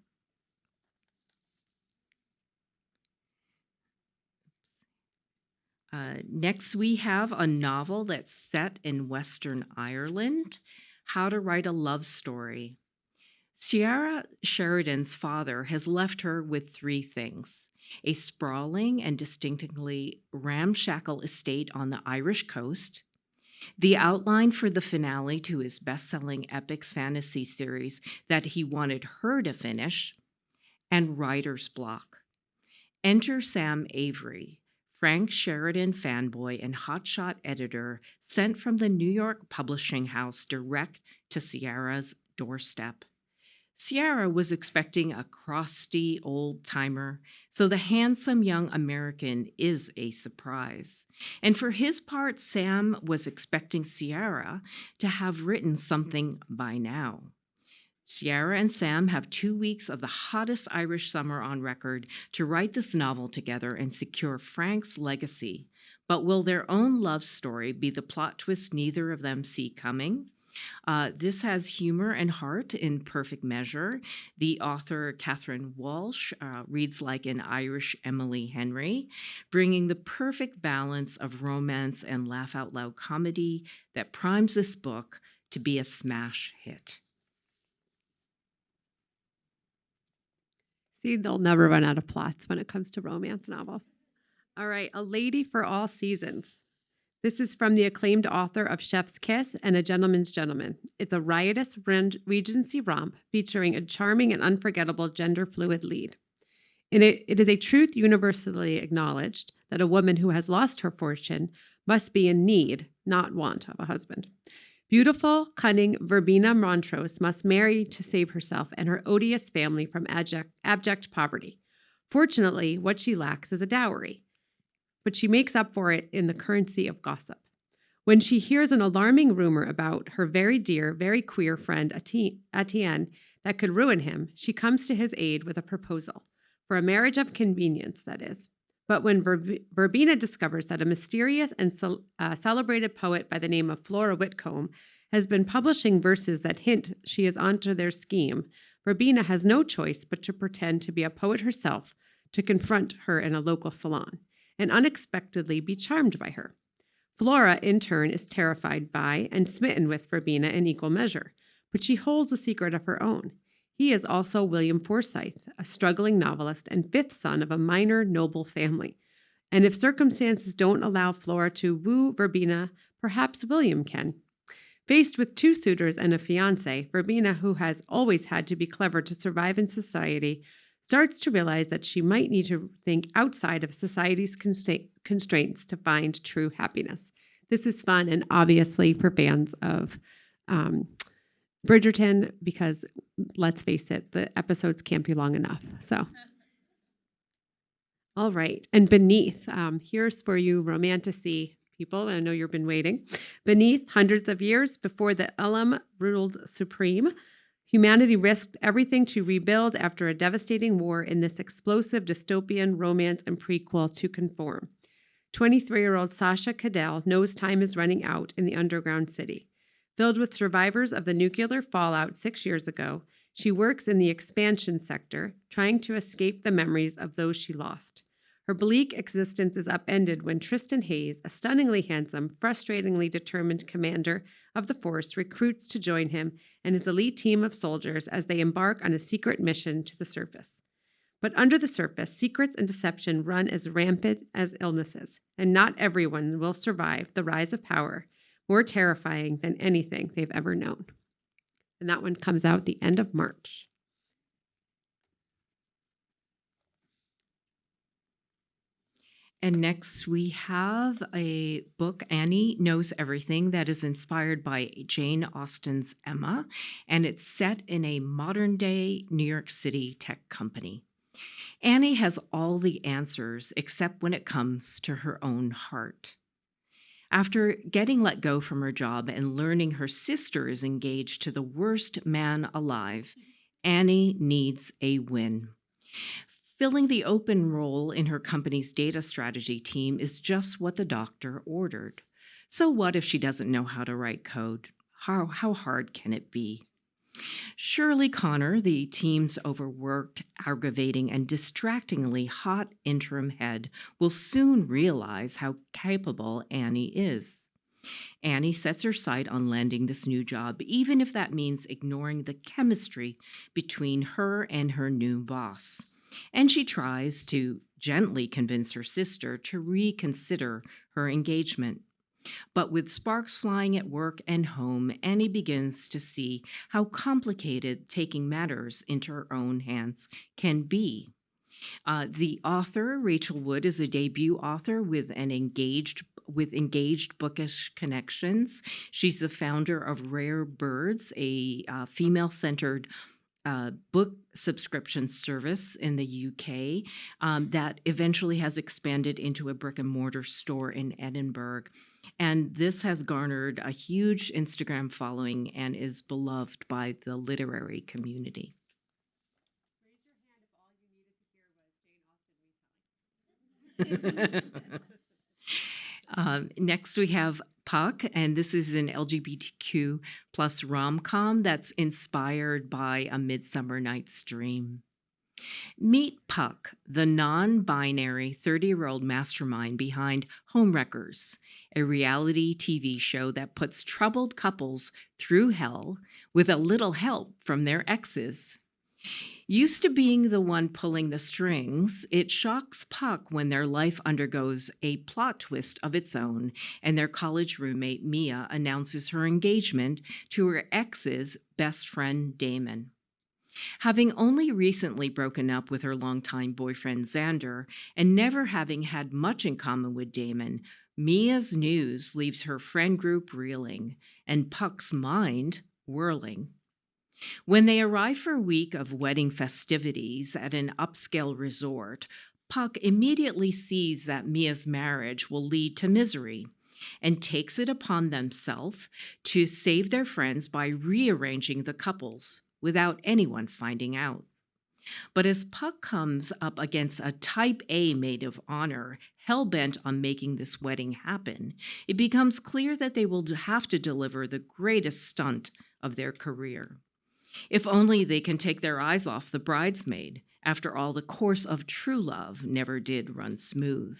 Next, we have a novel that's set in Western Ireland, How to Write a Love Story. Sierra Sheridan's father has left her with three things: a sprawling and distinctly ramshackle estate on the Irish coast, the outline for the finale to his best-selling epic fantasy series that he wanted her to finish, and writer's block. Enter Sam Avery, Frank Sheridan fanboy and hotshot editor, sent from the New York publishing house direct to Sierra's doorstep. Sierra was expecting a crusty old-timer, so the handsome young American is a surprise. And for his part, Sam was expecting Sierra to have written something by now. Sierra and Sam have 2 weeks of the hottest Irish summer on record to write this novel together and secure Frank's legacy. But will their own love story be the plot twist neither of them see coming? This has humor and heart in perfect measure. The author, Catherine Walsh, reads like an Irish Emily Henry, bringing the perfect balance of romance and laugh-out-loud comedy that primes this book to be a smash hit. See, they'll never run out of plots when it comes to romance novels. All right, A Lady for All Seasons. This is from the acclaimed author of Chef's Kiss and A Gentleman's Gentleman. It's a riotous Regency romp featuring a charming and unforgettable gender-fluid lead. It is a truth universally acknowledged that a woman who has lost her fortune must be in need, not want, of a husband. Beautiful, cunning Verbena Montrose must marry to save herself and her odious family from abject poverty. Fortunately, what she lacks is a dowry, but she makes up for it in the currency of gossip. When she hears an alarming rumor about her very dear, very queer friend Etienne that could ruin him, she comes to his aid with a proposal, for a marriage of convenience, that is. But when Verbena discovers that a mysterious and celebrated poet by the name of Flora Whitcomb has been publishing verses that hint she is onto their scheme, Verbena has no choice but to pretend to be a poet herself to confront her in a local salon and unexpectedly be charmed by her. Flora, in turn, is terrified by and smitten with Verbena in equal measure, but she holds a secret of her own. He is also William Forsythe, a struggling novelist and fifth son of a minor noble family. And if circumstances don't allow Flora to woo Verbena, perhaps William can. Faced with two suitors and a fiancé, Verbena, who has always had to be clever to survive in society, starts to realize that she might need to think outside of society's constraints to find true happiness. This is fun and obviously for fans of Bridgerton, because let's face it, the episodes can't be long enough. So, all right. And Beneath, here's for you romanticy people. I know you've been waiting. Beneath, hundreds of years before the Elam ruled supreme, humanity risked everything to rebuild after a devastating war in this explosive dystopian romance and prequel to conform. 23-year-old Sasha Cadell knows time is running out in the underground city. Filled with survivors of the nuclear fallout 6 years ago, she works in the expansion sector, trying to escape the memories of those she lost. Her bleak existence is upended when Tristan Hayes, a stunningly handsome, frustratingly determined commander of the force, recruits to join him and his elite team of soldiers as they embark on a secret mission to the surface. But under the surface, secrets and deception run as rampant as illnesses, and not everyone will survive the rise of power, more terrifying than anything they've ever known. And that one comes out the end of March. And next we have a book, Annie Knows Everything, that is inspired by Jane Austen's Emma, and it's set in a modern-day New York City tech company. Annie has all the answers except when it comes to her own heart. After getting let go from her job and learning her sister is engaged to the worst man alive, Annie needs a win. Filling the open role in her company's data strategy team is just what the doctor ordered. So what if she doesn't know how to write code? How hard can it be? Shirley Connor, the team's overworked, aggravating, and distractingly hot interim head, will soon realize how capable Annie is. Annie sets her sight on landing this new job, even if that means ignoring the chemistry between her and her new boss. And she tries to gently convince her sister to reconsider her engagement. But with sparks flying at work and home, Annie begins to see how complicated taking matters into her own hands can be. The author, Rachel Wood, is a debut author with engaged bookish connections. She's the founder of Rare Birds, a female-centered book subscription service in the UK that eventually has expanded into a brick and mortar store in Edinburgh. And this has garnered a huge Instagram following and is beloved by the literary community. Next, we have Puck, and this is an LGBTQ plus rom-com that's inspired by A Midsummer Night's Dream. Meet Puck, the non-binary 30-year-old mastermind behind Homewreckers, a reality TV show that puts troubled couples through hell with a little help from their exes. Used to being the one pulling the strings, it shocks Puck when their life undergoes a plot twist of its own and their college roommate Mia announces her engagement to her ex's best friend Damon. Having only recently broken up with her longtime boyfriend Xander and never having had much in common with Damon, Mia's news leaves her friend group reeling and Puck's mind whirling. When they arrive for a week of wedding festivities at an upscale resort, Puck immediately sees that Mia's marriage will lead to misery and takes it upon themselves to save their friends by rearranging the couples without anyone finding out. But as Puck comes up against a type A maid of honor, hell-bent on making this wedding happen, it becomes clear that they will have to deliver the greatest stunt of their career. If only they can take their eyes off the bridesmaid. After all, the course of true love never did run smooth.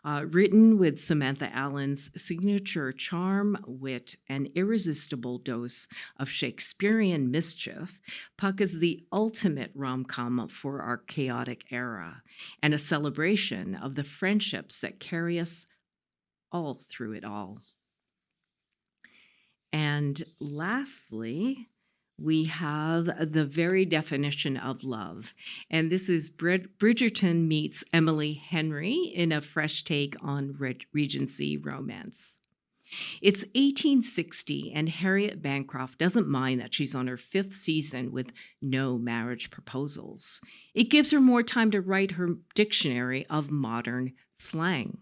Written with Samantha Allen's signature charm, wit, and irresistible dose of Shakespearean mischief, Puck is the ultimate rom-com for our chaotic era and a celebration of the friendships that carry us all through it all. And lastly, we have the very definition of love. And this is Bridgerton meets Emily Henry in a fresh take on Regency romance. It's 1860, and Harriet Bancroft doesn't mind that she's on her 5th season with no marriage proposals. It gives her more time to write her dictionary of modern slang.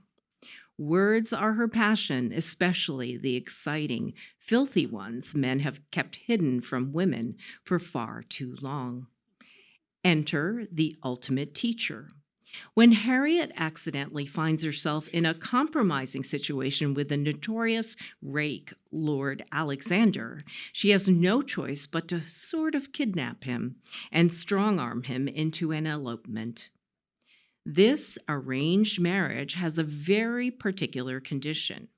Words are her passion, especially the exciting, filthy ones men have kept hidden from women for far too long. Enter the ultimate teacher. When Harriet accidentally finds herself in a compromising situation with the notorious rake, Lord Alexander, she has no choice but to sort of kidnap him and strong-arm him into an elopement. This arranged marriage has a very particular condition.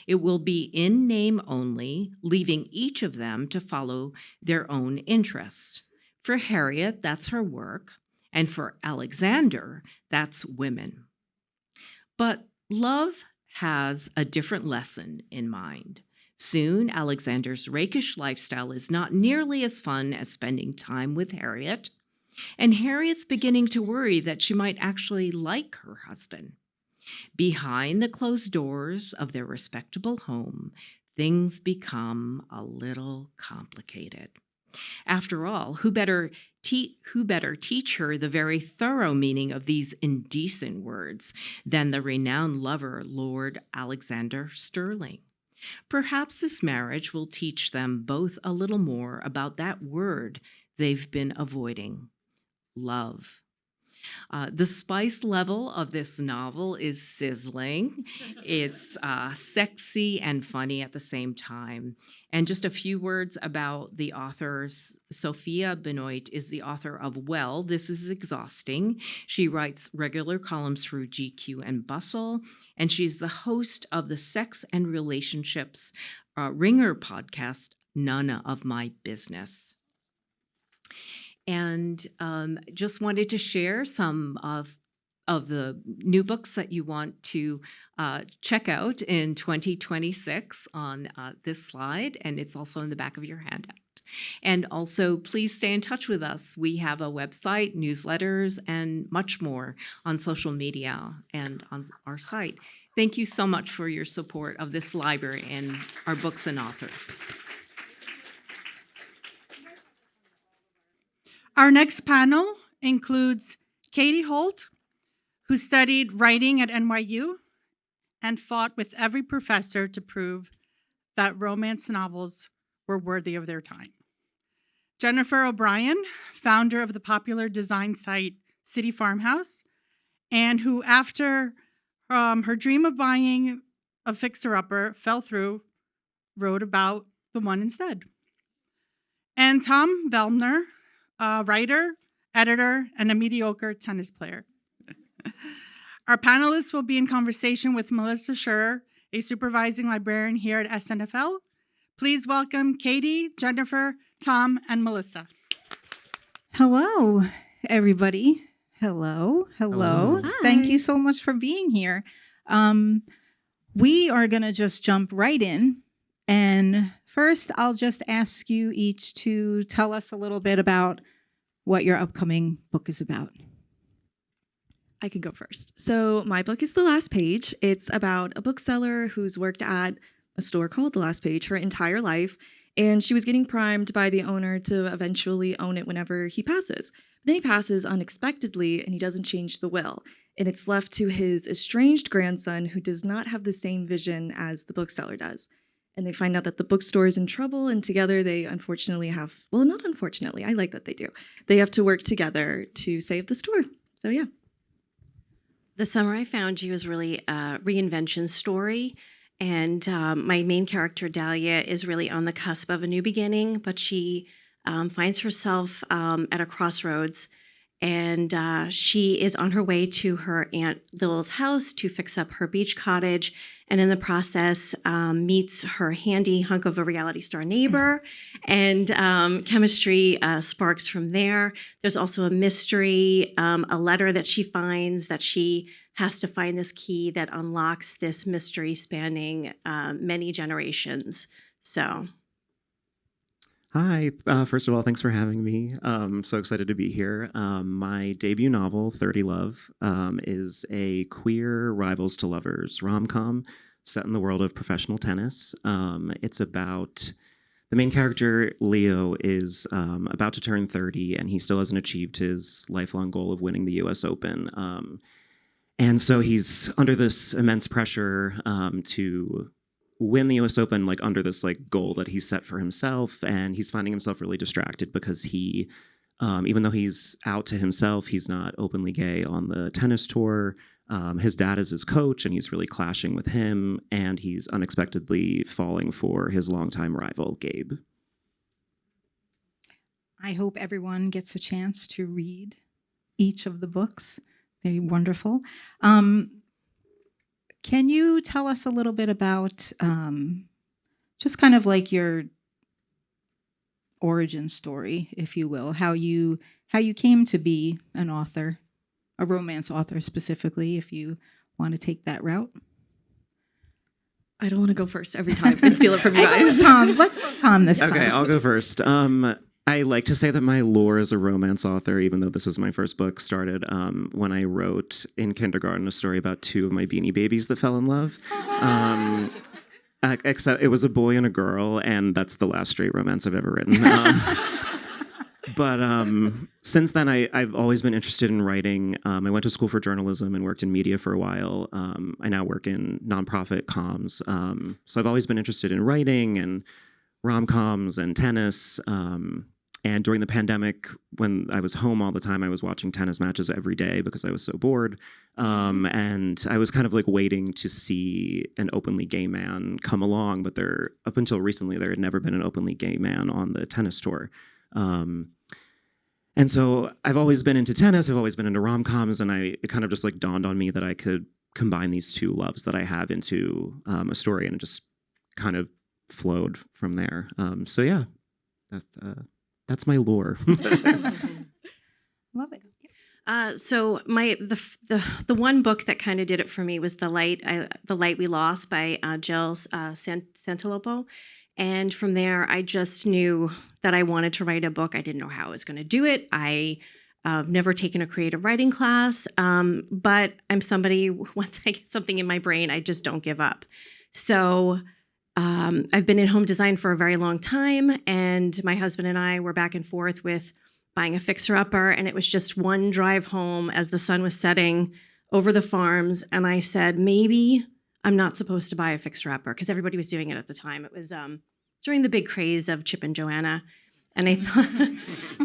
It will be in name only, leaving each of them to follow their own interest. For Harriet, that's her work, and for Alexander, that's women. But love has a different lesson in mind. Soon, Alexander's rakish lifestyle is not nearly as fun as spending time with Harriet, and Harriet's beginning to worry that she might actually like her husband. Behind the closed doors of their respectable home, things become a little complicated. After all, who better teach her the very thorough meaning of these indecent words than the renowned lover, Lord Alexander Sterling? Perhaps this marriage will teach them both a little more about that word they've been avoiding, love. The spice level of this novel is sizzling. It's sexy and funny at the same time. And just a few words about the authors. Sophia Benoit is the author of Well, This Is Exhausting. She writes regular columns for GQ and Bustle, and she's the host of the sex and relationships Ringer podcast, None of My Business. And just wanted to share some of the new books that you want to check out in 2026 on this slide, and it's also in the back of your handout. And also, please stay in touch with us. We have a website, newsletters, and much more on social media and on our site. Thank you so much for your support of this library and our books and authors. Our next panel includes Katie Holt, who studied writing at NYU and fought with every professor to prove that romance novels were worthy of their time. Jennifer O'Brien, founder of the popular design site City Farmhouse, and who, after her dream of buying a fixer-upper fell through, wrote about the one instead. And Tom Vellner, a writer, editor, and a mediocre tennis player. Our panelists will be in conversation with Melissa Schurer, a supervising librarian here at SNFL. Please welcome Katie, Jennifer, Tom, and Melissa. Hello, everybody. Hello. Hi. Thank you so much for being here. We are going to just jump right in. And first, I'll just ask you each to tell us a little bit about what your upcoming book is about. I can go first. So my book is The Last Page. It's about a bookseller who's worked at a store called The Last Page her entire life, and she was getting primed by the owner to eventually own it whenever he passes. But then he passes unexpectedly, and he doesn't change the will. And it's left to his estranged grandson, who does not have the same vision as the bookseller does. And they find out that the bookstore is in trouble, and together they unfortunately have, well, not unfortunately, I like that they do. They have to work together to save the store. So yeah. The Summer I Found You is really a reinvention story. And my main character, Dahlia, is really on the cusp of a new beginning, but she finds herself at a crossroads. And she is on her way to her Aunt Lil's house to fix up her beach cottage. And in the process, meets her handy hunk of a reality star neighbor. And chemistry sparks from there. There's also a mystery, a letter that she finds that she has to find this key that unlocks this mystery spanning many generations. So. Hi. First of all, thanks for having me. I'm so excited to be here. My debut novel, 30 Love, is a queer rivals to lovers rom-com set in the world of professional tennis. It's about the main character, Leo, is about to turn 30, and he still hasn't achieved his lifelong goal of winning the U.S. Open. And so he's under this immense pressure to win the US Open, like under this like goal that he's set for himself. And he's finding himself really distracted because he, even though he's out to himself, he's not openly gay on the tennis tour. His dad is his coach, and he's really clashing with him. And he's unexpectedly falling for his longtime rival, Gabe. I hope everyone gets a chance to read each of the books. They're wonderful. Can you tell us a little bit about just kind of like your origin story, if you will, how you came to be an author, a romance author specifically, if you want to take that route? I don't want to go first every time and steal it from you guys. Let's go Tom this time. Okay, I'll go first. I like to say that my lore as a romance author, even though this is my first book, started when I wrote in kindergarten a story about two of my Beanie Babies that fell in love. Except it was a boy and a girl, and that's the last straight romance I've ever written. But since then, I've always been interested in writing. I went to school for journalism and worked in media for a while. I now work in nonprofit comms. So I've always been interested in writing and rom-coms and tennis. And during the pandemic, when I was home all the time, I was watching tennis matches every day because I was so bored. And I was kind of like waiting to see an openly gay man come along. But up until recently, there had never been an openly gay man on the tennis tour. And so I've always been into tennis. I've always been into rom-coms. And it kind of just like dawned on me that I could combine these two loves that I have into a story. And it just kind of flowed from there. So yeah, that's my lore. Love it. So the one book that kind of did it for me was The Light We Lost by Jill Santiloppo. And from there, I just knew that I wanted to write a book. I didn't know how I was going to do it. I've never taken a creative writing class, but I'm somebody, once I get something in my brain, I just don't give up. So I've been in home design for a very long time, and my husband and I were back and forth with buying a fixer-upper, and it was just one drive home as the sun was setting over the farms, and I said, maybe I'm not supposed to buy a fixer-upper, because everybody was doing it at the time. It was during the big craze of Chip and Joanna, and I thought,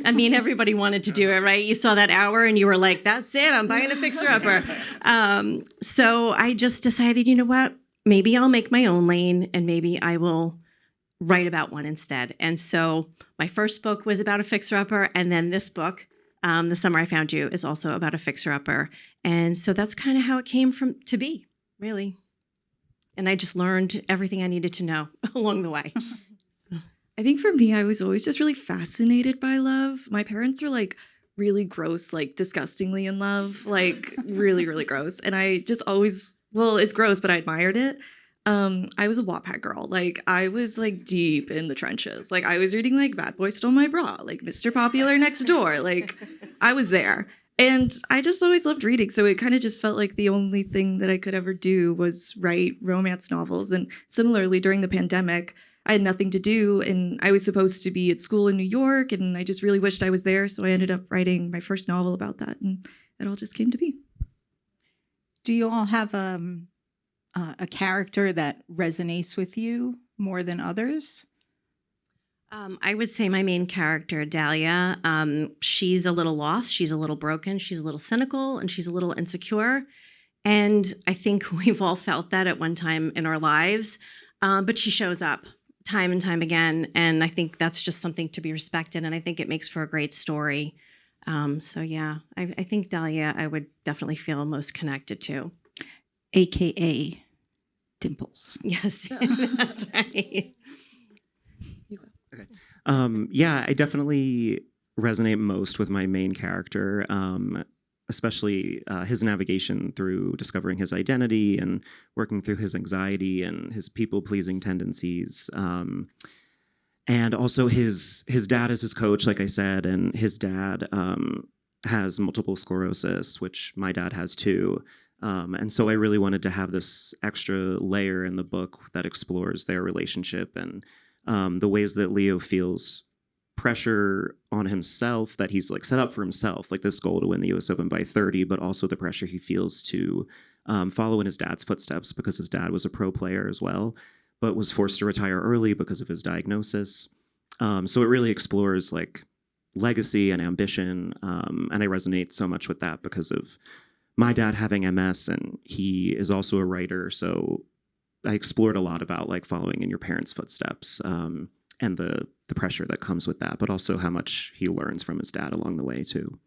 I mean, everybody wanted to do it, right? You saw that hour, and you were like, that's it, I'm buying a fixer-upper. So I just decided, you know what? Maybe I'll make my own lane, and maybe I will write about one instead. And so my first book was about a fixer-upper, and then this book, The Summer I Found You, is also about a fixer-upper. And so that's kind of how it came to be, really. And I just learned everything I needed to know along the way. I think for me, I was always just really fascinated by love. My parents were like really gross, like disgustingly in love, like really, really gross. And I just always, well, it's gross, but I admired it. I was a Wattpad girl. Like I was like deep in the trenches. Like I was reading like Bad Boy Stole My Bra, like Mr. Popular Next Door. Like I was there. And I just always loved reading. So it kind of just felt like the only thing that I could ever do was write romance novels. And similarly, during the pandemic, I had nothing to do. And I was supposed to be at school in New York. And I just really wished I was there. So I ended up writing my first novel about that. And it all just came to be. Do you all have a character that resonates with you more than others? I would say my main character, Dahlia, she's a little lost, she's a little broken, she's a little cynical, and she's a little insecure. And I think we've all felt that at one time in our lives. But she shows up time and time again. And I think that's just something to be respected. And I think it makes for a great story. So yeah, I think Dahlia I would definitely feel most connected to. AKA Dimples. Yes, that's right. Okay. Yeah, I definitely resonate most with my main character, especially his navigation through discovering his identity and working through his anxiety and his people-pleasing tendencies. And also his dad is his coach, like I said, and his dad has multiple sclerosis, which my dad has too. And so I really wanted to have this extra layer in the book that explores their relationship and the ways that Leo feels pressure on himself that he's like set up for himself, like this goal to win the US Open by 30, but also the pressure he feels to follow in his dad's footsteps because his dad was a pro player as well, but was forced to retire early because of his diagnosis. So it really explores like legacy and ambition, and I resonate so much with that because of my dad having MS, and he is also a writer. So I explored a lot about like following in your parents' footsteps, and the pressure that comes with that, but also how much he learns from his dad along the way too.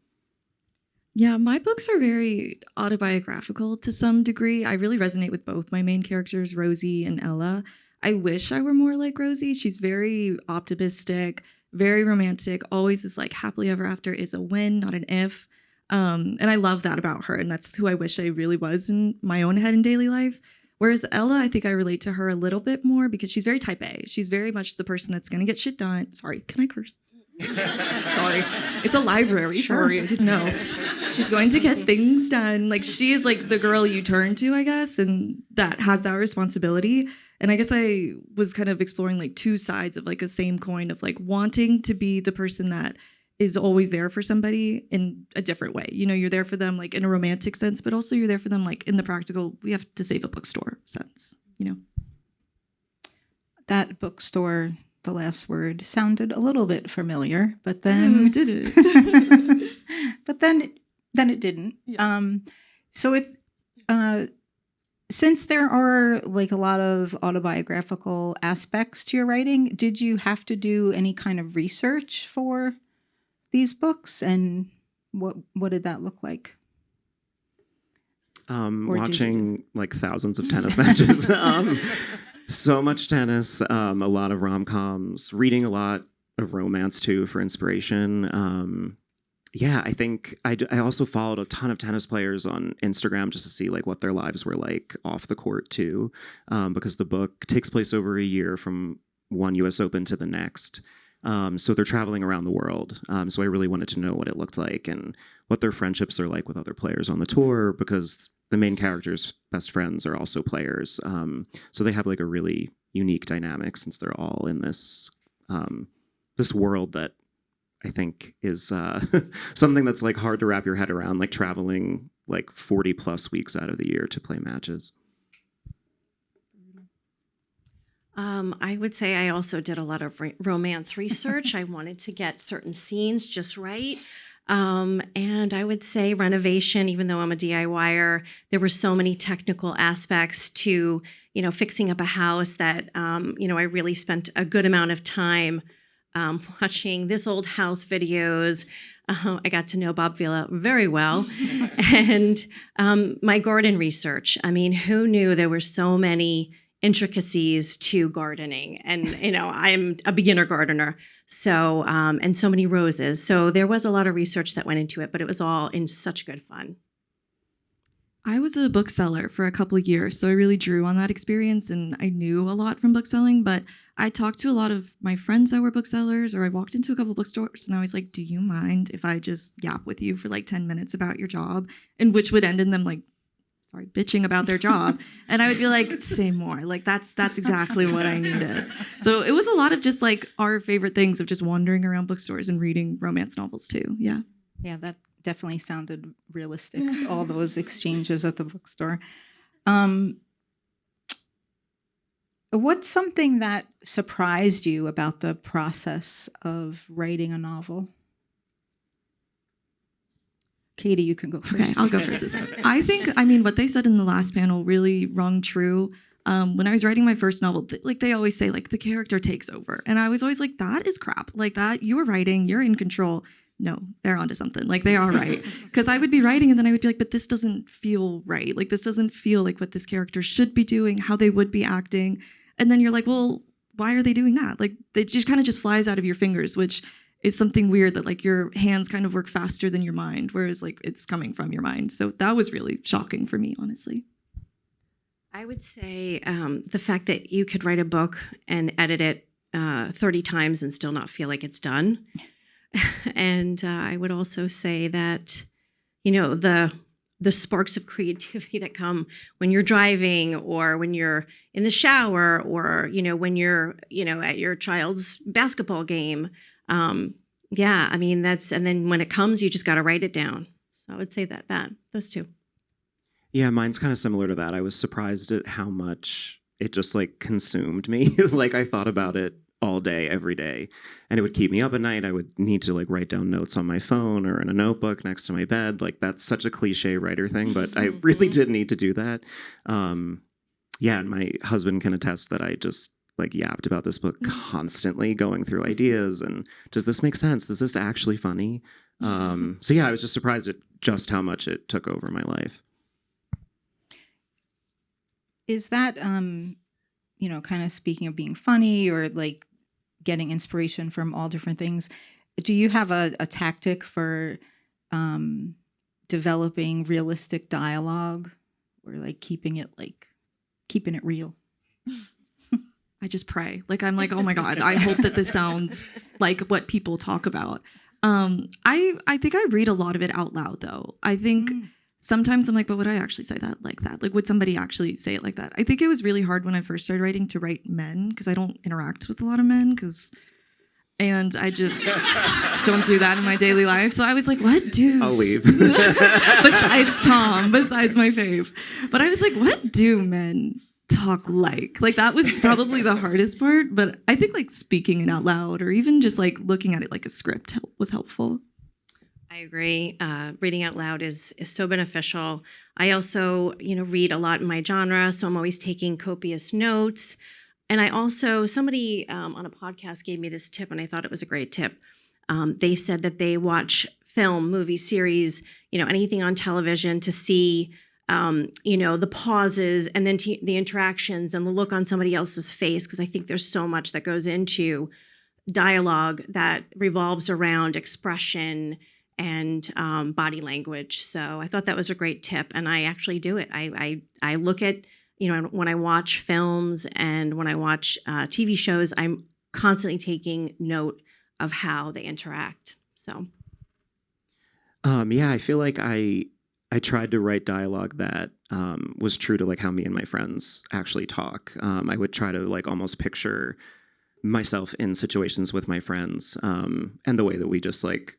Yeah, my books are very autobiographical to some degree. I really resonate with both my main characters, Rosie and Ella. I wish I were more like Rosie. She's very optimistic, very romantic, always is like happily ever after is a when, not an if. And I love that about her. And that's who I wish I really was in my own head in daily life. Whereas Ella, I think I relate to her a little bit more because she's very type A. She's very much the person that's going to get shit done. Sorry, can I curse? Sorry. It's a library. Sure. Sorry, I didn't know. She's going to get things done. Like, she is like the girl you turn to, I guess, and that has that responsibility. And I guess I was kind of exploring like two sides of like a same coin of like wanting to be the person that is always there for somebody in a different way. You know, you're there for them like in a romantic sense, but also you're there for them like in the practical, we have to save a bookstore sense, you know. That bookstore, the last word, sounded a little bit familiar, but then did it? but then it didn't. Yeah. So it since there are like a lot of autobiographical aspects to your writing, did you have to do any kind of research for these books, and what did that look like? Watching like thousands of tennis matches. So much tennis, a lot of rom-coms, reading a lot of romance too for inspiration. Yeah, I think I also followed a ton of tennis players on Instagram just to see like what their lives were like off the court too, because the book takes place over a year from one US Open to the next. So they're traveling around the world. So I really wanted to know what it looked like and what their friendships are like with other players on the tour, because the main characters' best friends are also players. So they have like a really unique dynamic since they're all in this this world that I think is something that's like hard to wrap your head around, like traveling like 40 plus weeks out of the year to play matches. I would say I also did a lot of romance research. I wanted to get certain scenes just right. And I would say renovation, even though I'm a DIYer, there were so many technical aspects to, you know, fixing up a house that, you know, I really spent a good amount of time watching This Old House videos. I got to know Bob Vila very well. And my garden research. I mean, who knew there were so many intricacies to gardening? And, you know, I'm a beginner gardener. So, and so many roses. So there was a lot of research that went into it, but it was all in such good fun. I was a bookseller for a couple of years, so I really drew on that experience, and I knew a lot from bookselling, but I talked to a lot of my friends that were booksellers, or I walked into a couple bookstores and I was like, do you mind if I just yap with you for like 10 minutes about your job? And which would end in them like, bitching about their job. And I would be like, say more. Like, that's exactly what I needed. So it was a lot of just like our favorite things of just wandering around bookstores and reading romance novels too. Yeah. Yeah, that definitely sounded realistic, all those exchanges at the bookstore. What's something that surprised you about the process of writing a novel? Katie, you can go first. Okay, I'll go first this time. I think, I mean, what they said in the last panel really rung true. When I was writing my first novel, like they always say, like the character takes over. And I was always like, that is crap. Like that, you were writing, you're in control. No, they're onto something. Like they are right. Because I would be writing and then I would be like, but this doesn't feel right. Like this doesn't feel like what this character should be doing, how they would be acting. And then you're like, well, why are they doing that? Like it just kind of just flies out of your fingers, which is something weird that like your hands kind of work faster than your mind, whereas like it's coming from your mind. So that was really shocking for me, honestly. I would say the fact that you could write a book and edit it 30 times and still not feel like it's done. And I would also say that, you know, the sparks of creativity that come when you're driving or when you're in the shower or, you know, when you're, you know, at your child's basketball game. Yeah, I mean, and then when it comes, you just got to write it down. So I would say that those two. Yeah, mine's kind of similar to that. I was surprised at how much it just like consumed me. Like I thought about it all day, every day, and it would keep me up at night. I would need to like write down notes on my phone or in a notebook next to my bed. Like that's such a cliche writer thing, but I really did need to do that. Yeah, and my husband can attest that I just like yapped about this book constantly, going through ideas and does this make sense? Is this actually funny? So yeah, I was just surprised at just how much it took over my life. Is that, kind of speaking of being funny or like getting inspiration from all different things, do you have a tactic for developing realistic dialogue or like keeping it real? I just pray. Like, I'm like, oh my God, I hope that this sounds like what people talk about. I think I read a lot of it out loud though. I think sometimes I'm like, but would I actually say that like that? Like, would somebody actually say it like that? I think it was really hard when I first started writing to write men because I don't interact with a lot of men and I just don't do that in my daily life. So I was like, what do... I'll leave. Besides Tom, besides my fave. But I was like, what do men talk like? Like that was probably the hardest part. But I think like speaking it out loud or even just like looking at it like a script was helpful. I agree. Reading out loud is so beneficial. I also, read a lot in my genre, so I'm always taking copious notes. And I also, somebody on a podcast gave me this tip, and I thought it was a great tip. They said that they watch film, movie, series, anything on television to see, the pauses and then the interactions and the look on somebody else's face, because I think there's so much that goes into dialogue that revolves around expression and body language. So I thought that was a great tip, and I actually do it. I look at, when I watch films and when I watch TV shows, I'm constantly taking note of how they interact. So, yeah, I feel like I tried to write dialogue that was true to like how me and my friends actually talk. I would try to like almost picture myself in situations with my friends, and the way that we just like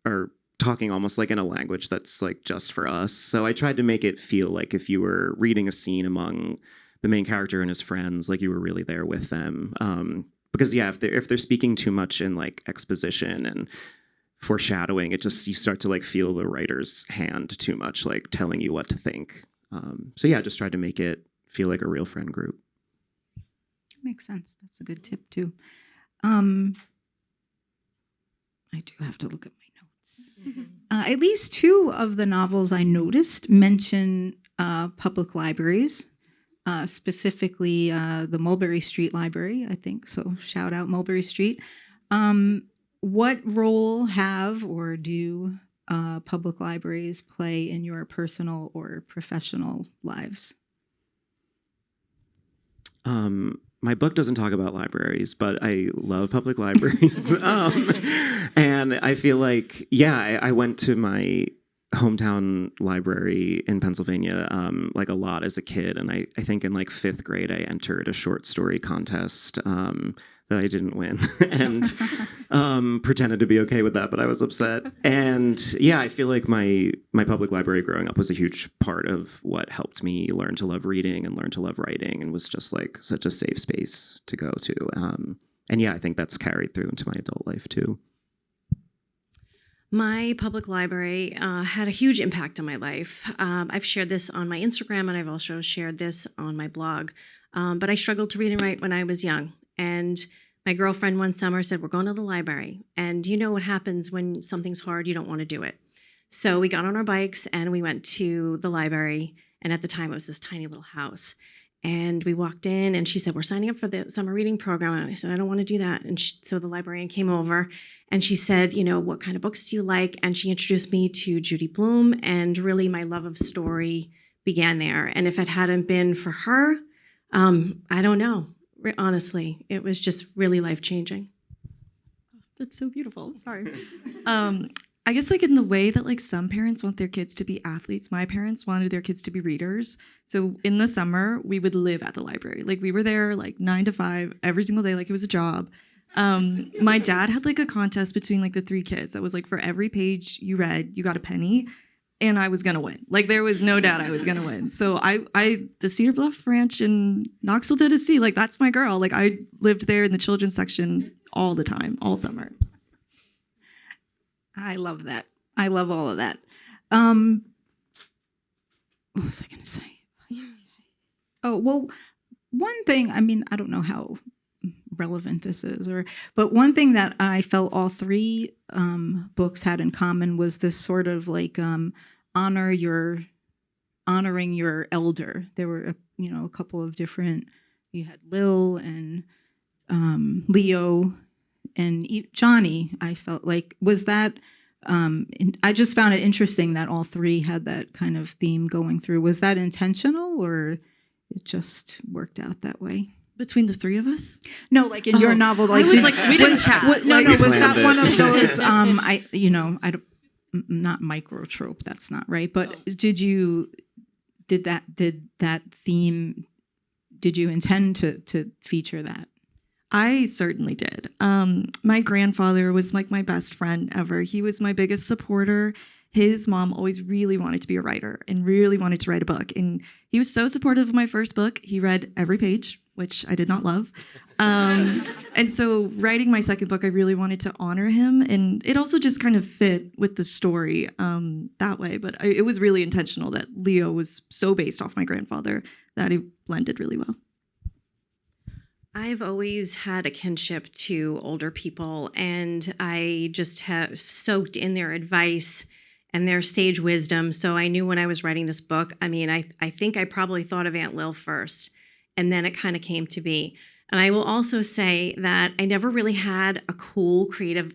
are talking almost like in a language that's like just for us. So I tried to make it feel like if you were reading a scene among the main character and his friends, like you were really there with them. Because yeah, if they're speaking too much in like exposition and foreshadowing, you start to like feel the writer's hand too much, like telling you what to think. So yeah, I just tried to make it feel like a real friend group. Makes sense. That's a good tip too. I do have to look at my notes. At least two of the novels I noticed mention public libraries, specifically the Mulberry Street Library, I think. So shout out Mulberry Street. What role have or do public libraries play in your personal or professional lives? My book doesn't talk about libraries, but I love public libraries. And I feel like, yeah, I went to my hometown library in Pennsylvania like a lot as a kid. And I think in like 5th grade, I entered a short story contest that I didn't win and pretended to be okay with that, but I was upset. And yeah, I feel like my public library growing up was a huge part of what helped me learn to love reading and learn to love writing, and was just like such a safe space to go to. And yeah, I think that's carried through into my adult life too. My public library had a huge impact on my life. I've shared this on my Instagram, and I've also shared this on my blog. But I struggled to read and write when I was young. And my girlfriend one summer said, we're going to the library. And you know what happens when something's hard, you don't want to do it. So we got on our bikes and we went to the library. And at the time, it was this tiny little house. And we walked in and she said, we're signing up for the summer reading program. And I said, I don't want to do that. And so the librarian came over and she said, what kind of books do you like? And she introduced me to Judy Blume, and really my love of story began there. And if it hadn't been for her, I don't know. Honestly, it was just really life-changing. That's so beautiful. Sorry. I guess like in the way that like some parents want their kids to be athletes, my parents wanted their kids to be readers. So in the summer, we would live at the library. Like we were there like 9 to 5 every single day, like it was a job. My dad had like a contest between like the three kids that was like for every page you read, you got a penny, and I was gonna win. Like there was no doubt I was gonna win. So the Cedar Bluff Ranch in Knoxville, Tennessee, like that's my girl. Like I lived there in the children's section all the time, all summer. I love that. I love all of that. What was I going to say? Oh, well, one thing, I mean, I don't know how relevant this is, but one thing that I felt all three books had in common was this sort of like honoring your elder. There were, a couple of different, you had Lil and Leo and Johnny. I felt like, was that, I just found it interesting that all three had that kind of theme going through. Was that intentional, or it just worked out that way? Between the three of us? No, like in your novel. Like, I was like, we didn't chat. Was that one of those, I don't, not microtrope, that's not right, but did that theme, did you intend to feature that? I certainly did. My grandfather was like my best friend ever. He was my biggest supporter. His mom always really wanted to be a writer and really wanted to write a book. And he was so supportive of my first book. He read every page, which I did not love. And so writing my second book, I really wanted to honor him. And it also just kind of fit with the story that way. But it was really intentional that Leo was so based off my grandfather that it blended really well. I've always had a kinship to older people, and I just have soaked in their advice and their sage wisdom. So I knew when I was writing this book, I mean, I think I probably thought of Aunt Lil first, and then it kind of came to be. And I will also say that I never really had a cool, creative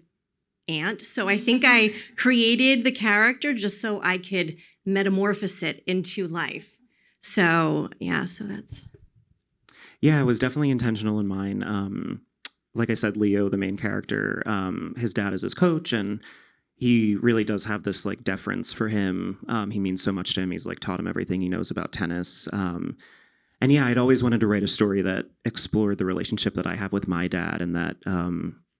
aunt. So I think I created the character just so I could metamorphose it into life. So, yeah, so that's... Yeah, it was definitely intentional in mine. Like I said, Leo, the main character, his dad is his coach, and he really does have this like deference for him. He means so much to him. He's like taught him everything he knows about tennis. And yeah, I'd always wanted to write a story that explored the relationship that I have with my dad, and that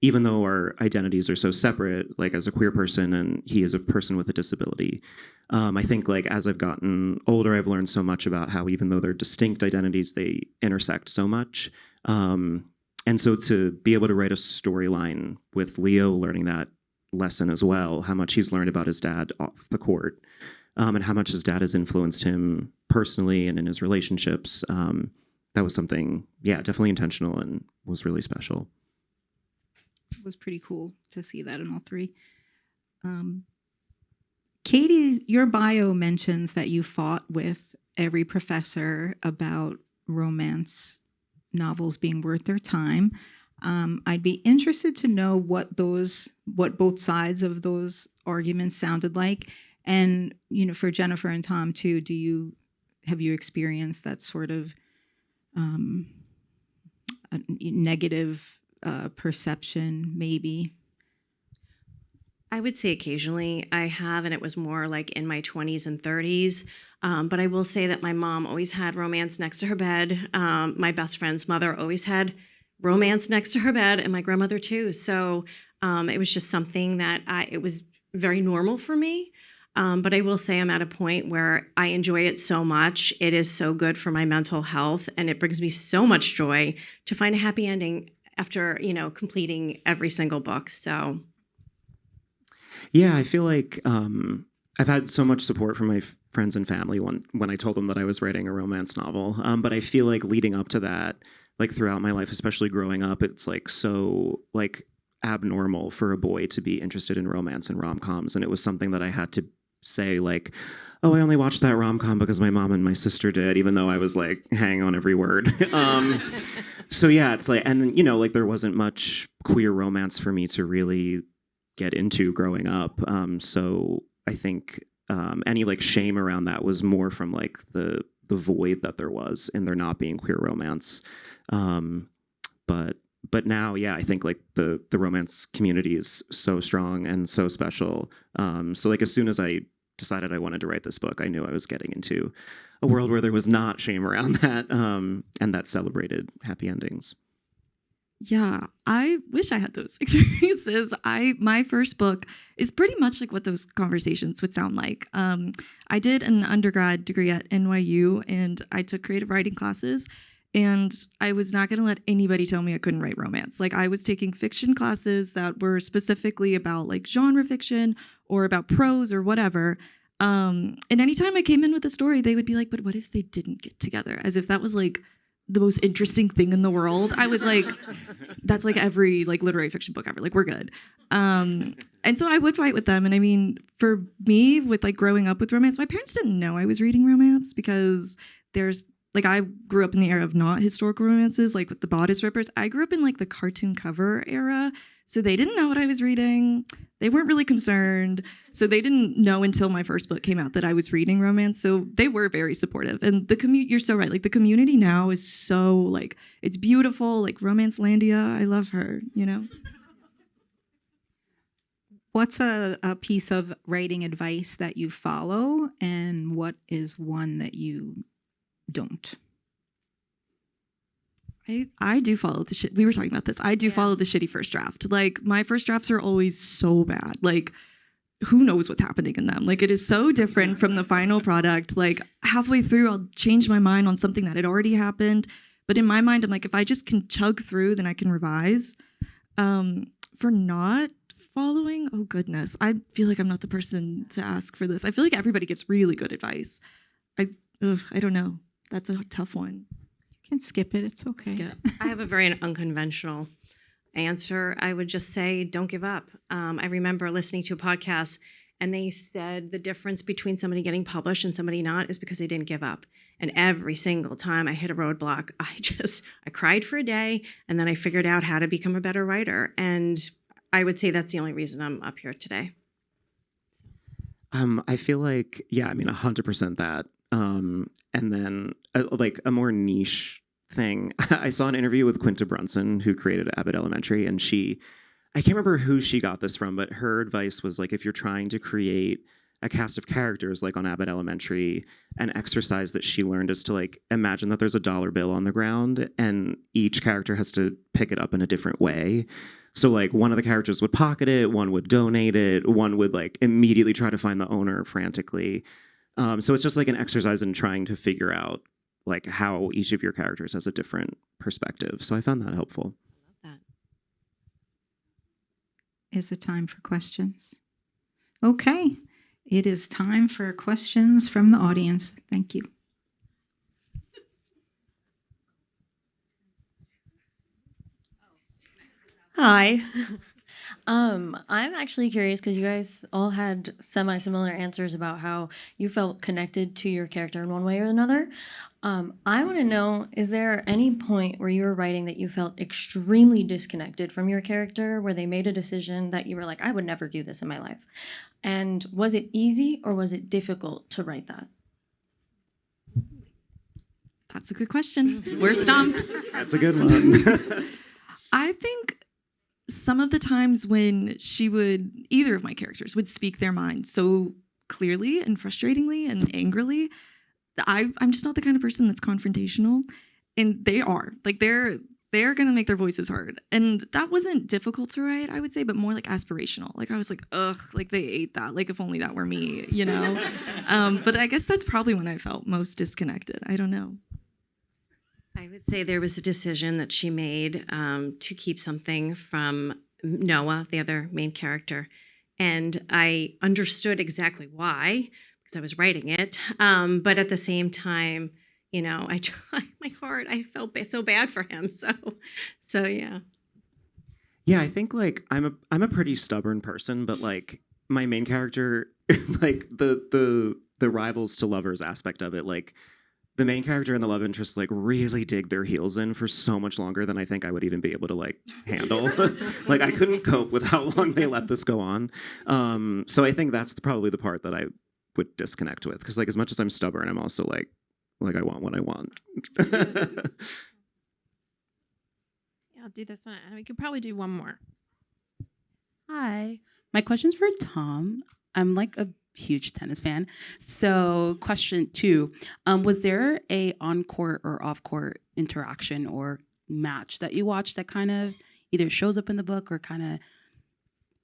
even though our identities are so separate, like as a queer person and he is a person with a disability, I think like as I've gotten older, I've learned so much about how even though they're distinct identities, they intersect so much. And so to be able to write a storyline with Leo learning that lesson as well, how much he's learned about his dad off the court, and how much his dad has influenced him personally and in his relationships, that was something, yeah, definitely intentional and was really special. It was pretty cool to see that in all three. Katie, your bio mentions that you fought with every professor about romance novels being worth their time. I'd be interested to know what both sides of those arguments sounded like. And, for Jennifer and Tom too, have you experienced that sort of negative perception, maybe? I would say occasionally I have, and it was more like in my 20s and 30s. But I will say that my mom always had romance next to her bed. My best friend's mother always had romance next to her bed, and my grandmother too. So it was just something that it was very normal for me. But I will say I'm at a point where I enjoy it so much. It is so good for my mental health, and it brings me so much joy to find a happy ending after, completing every single book. So, yeah, I feel like I've had so much support from my friends and family when I told them that I was writing a romance novel. But I feel like leading up to that, like throughout my life, especially growing up, it's like so like abnormal for a boy to be interested in romance and rom-coms. And it was something that I had to say like, oh, I only watched that rom-com because my mom and my sister did, even though I was like hanging on every word. So yeah, it's like, and like there wasn't much queer romance for me to really get into growing up. So I think any like shame around that was more from like the void that there was in there not being queer romance. But now, yeah, I think like the romance community is so strong and so special. So like as soon as I decided I wanted to write this book, I knew I was getting into a world where there was not shame around that, and that celebrated happy endings. Yeah, I wish I had those experiences. My first book is pretty much like what those conversations would sound like. I did an undergrad degree at NYU, and I took creative writing classes, and I was not going to let anybody tell me I couldn't write romance. Like, I was taking fiction classes that were specifically about like genre fiction or about prose or whatever. And anytime I came in with a story, they would be like, "But what if they didn't get together?" As if that was like the most interesting thing in the world. I was like, that's like every like literary fiction book ever. Like, we're good. And so I would fight with them. And I mean, for me, with like growing up with romance, my parents didn't know I was reading romance because there's like, I grew up in the era of not historical romances, like with the bodice rippers. I grew up in like the cartoon cover era. So they didn't know what I was reading. They weren't really concerned. So they didn't know until my first book came out that I was reading romance. So they were very supportive. And the you're so right. Like, the community now is so like, it's beautiful. Like, Romance Landia, I love her, you know? What's a piece of writing advice that you follow, and what is one that you don't? I do follow the shit. We were talking about this. I do follow the shitty first draft. Like, my first drafts are always so bad. Like, who knows what's happening in them? Like, it is so different from the final product. Like, halfway through, I'll change my mind on something that had already happened. But in my mind, I'm like, if I just can chug through, then I can revise. For not following, oh goodness, I feel like I'm not the person to ask for this. I feel like everybody gives really good advice. I don't know. That's a tough one. You can skip it. It's okay. Skip. I have a very unconventional answer. I would just say, don't give up. I remember listening to a podcast, and they said the difference between somebody getting published and somebody not is because they didn't give up. And every single time I hit a roadblock, I cried for a day, and then I figured out how to become a better writer. And I would say that's the only reason I'm up here today. I feel like, yeah, I mean, 100% that. And then like a more niche thing. I saw an interview with Quinta Brunson, who created Abbott Elementary, and I can't remember who she got this from, but her advice was like, if you're trying to create a cast of characters like on Abbott Elementary, an exercise that she learned is to like imagine that there's a dollar bill on the ground and each character has to pick it up in a different way. So like one of the characters would pocket it, one would donate it, one would like immediately try to find the owner frantically. So it's just like an exercise in trying to figure out like how each of your characters has a different perspective. So I found that helpful. Is it time for questions? Okay. It is time for questions from the audience. Thank you. Hi. I'm actually curious because you guys all had semi-similar answers about how you felt connected to your character in one way or another. I want to know, is there any point where you were writing that you felt extremely disconnected from your character, where they made a decision that you were like, I would never do this in my life? And was it easy or was it difficult to write that? That's a good question. We're stumped. That's a good one. I think some of the times when either of my characters would speak their mind so clearly and frustratingly and angrily, I'm just not the kind of person that's confrontational. And they are. Like, they're going to make their voices heard. And that wasn't difficult to write, I would say, but more like aspirational. Like, I was like, ugh, like they ate that. Like, if only that were me, you know? But I guess that's probably when I felt most disconnected. I don't know. I would say there was a decision that she made to keep something from Noah, the other main character. And I understood exactly why, because I was writing it. But at the same time, you know, my heart, I felt so bad for him. So yeah. Yeah, I think like I'm a pretty stubborn person, but like my main character, like the rivals to lovers aspect of it, like the main character and the love interest like really dig their heels in for so much longer than I think I would even be able to like handle. Like, I couldn't cope with how long they let this go on. So I think that's probably the part that I would disconnect with, because like as much as I'm stubborn, I'm also like I want what I want. Yeah, I'll do this one, and we could probably do one more. Hi, my question's for Tom. I'm like a huge tennis fan. So question 2, was there a on-court or off-court interaction or match that you watched that kind of either shows up in the book or kind of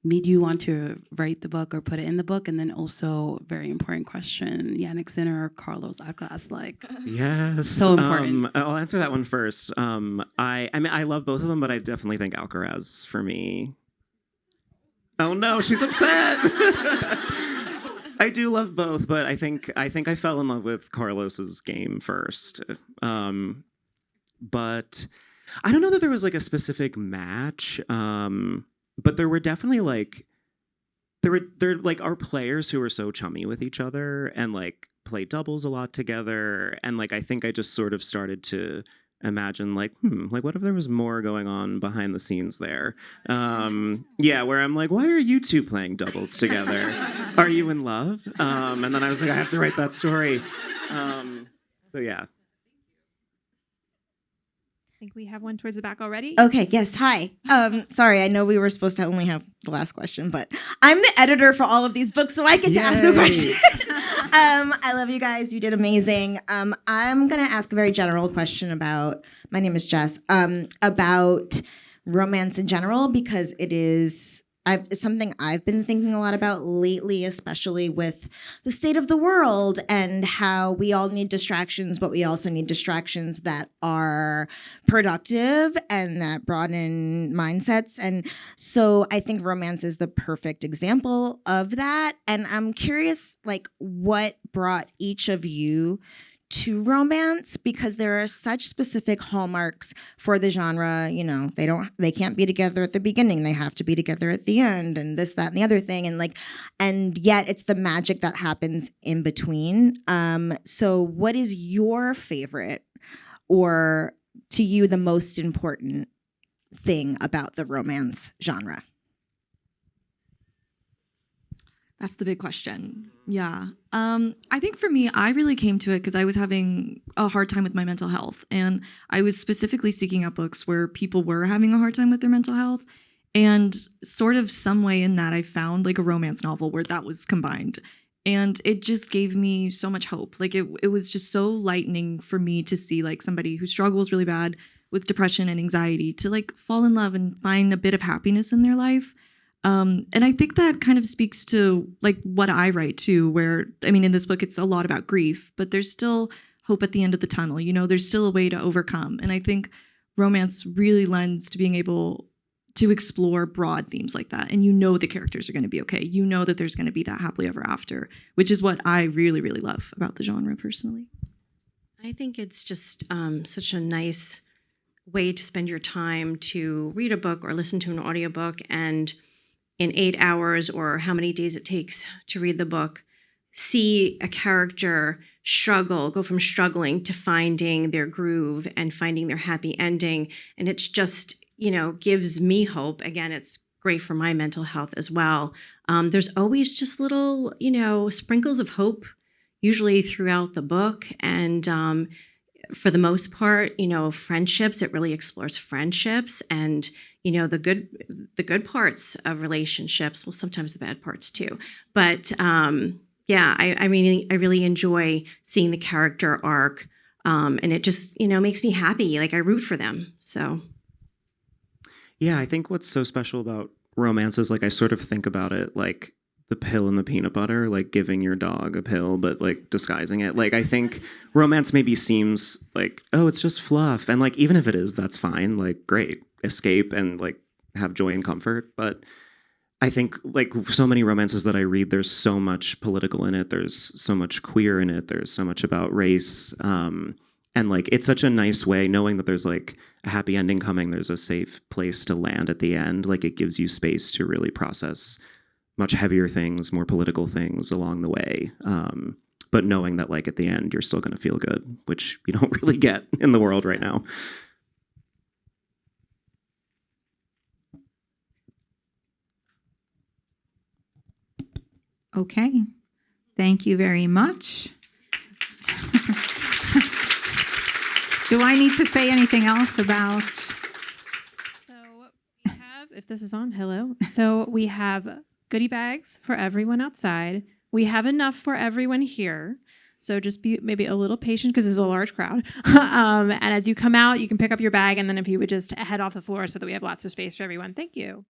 made you want to write the book or put it in the book? And then also, very important question, Yannick Sinner or Carlos Alcaraz? Like, Yes. so important. I'll answer that one first. I mean, I love both of them, but I definitely think Alcaraz for me. Oh no, she's upset. I do love both, but I think I fell in love with Carlos's game first. But I don't know that there was like a specific match. But there were definitely like there like are players who are so chummy with each other and like play doubles a lot together. And like I think I just sort of started to imagine like, like what if there was more going on behind the scenes there? Yeah, where I'm like, why are you two playing doubles together? Are you in love? And then I was like, I have to write that story. So yeah. I think we have one towards the back already. Okay, yes, hi. Sorry, I know we were supposed to only have the last question, but I'm the editor for all of these books, so I get to ask a question. I love you guys. You did amazing. I'm going to ask a very general question about, my name is Jess, about romance in general, because it is it's something I've been thinking a lot about lately, especially with the state of the world and how we all need distractions, but we also need distractions that are productive and that broaden mindsets. And so I think romance is the perfect example of that. And I'm curious, like, what brought each of you to romance, because there are such specific hallmarks for the genre. You know, they can't be together at the beginning, they have to be together at the end, and this, that, and the other thing, and yet it's the magic that happens in between. So what is your favorite, or to you the most important thing about the romance genre? That's the big question. Yeah. I think for me, I really came to it because I was having a hard time with my mental health. And I was specifically seeking out books where people were having a hard time with their mental health. And sort of some way in that, I found like a romance novel where that was combined. And it just gave me so much hope. Like it was just so lightening for me to see like somebody who struggles really bad with depression and anxiety to like fall in love and find a bit of happiness in their life. And I think that kind of speaks to like what I write too, where, I mean, in this book, it's a lot about grief, but there's still hope at the end of the tunnel. You know, there's still a way to overcome. And I think romance really lends to being able to explore broad themes like that. And you know the characters are going to be okay. You know that there's going to be that happily ever after, which is what I really, really love about the genre personally. I think it's just such a nice way to spend your time to read a book or listen to an audiobook, and in 8 hours or how many days it takes to read the book, see a character go from struggling to finding their groove and finding their happy ending. And it's just, gives me hope. Again, it's great for my mental health as well. There's always just little, sprinkles of hope, usually throughout the book. And for the most part, friendships, it really explores friendships and, the good parts of relationships, well, sometimes the bad parts too. But yeah, I really enjoy seeing the character arc, and it just, makes me happy. Like I root for them. So. Yeah, I think what's so special about romance is like I sort of think about it like the pill and the peanut butter, like giving your dog a pill, but like disguising it. Like I think romance maybe seems like, oh, it's just fluff. And like, even if it is, that's fine. Like, great, escape and like have joy and comfort. But I think like so many romances that I read, there's so much political in it. There's so much queer in it. There's so much about race. And like, it's such a nice way knowing that there's like a happy ending coming. There's a safe place to land at the end. Like it gives you space to really process much heavier things, more political things along the way. But knowing that like at the end, you're still going to feel good, which you don't really get in the world right now. Okay. Thank you very much. Do I need to say anything else about? So we have, if this is on, hello. So we have goodie bags for everyone outside. We have enough for everyone here. So just be maybe a little patient because it's a large crowd. And as you come out, you can pick up your bag. And then if you would just head off the floor so that we have lots of space for everyone. Thank you.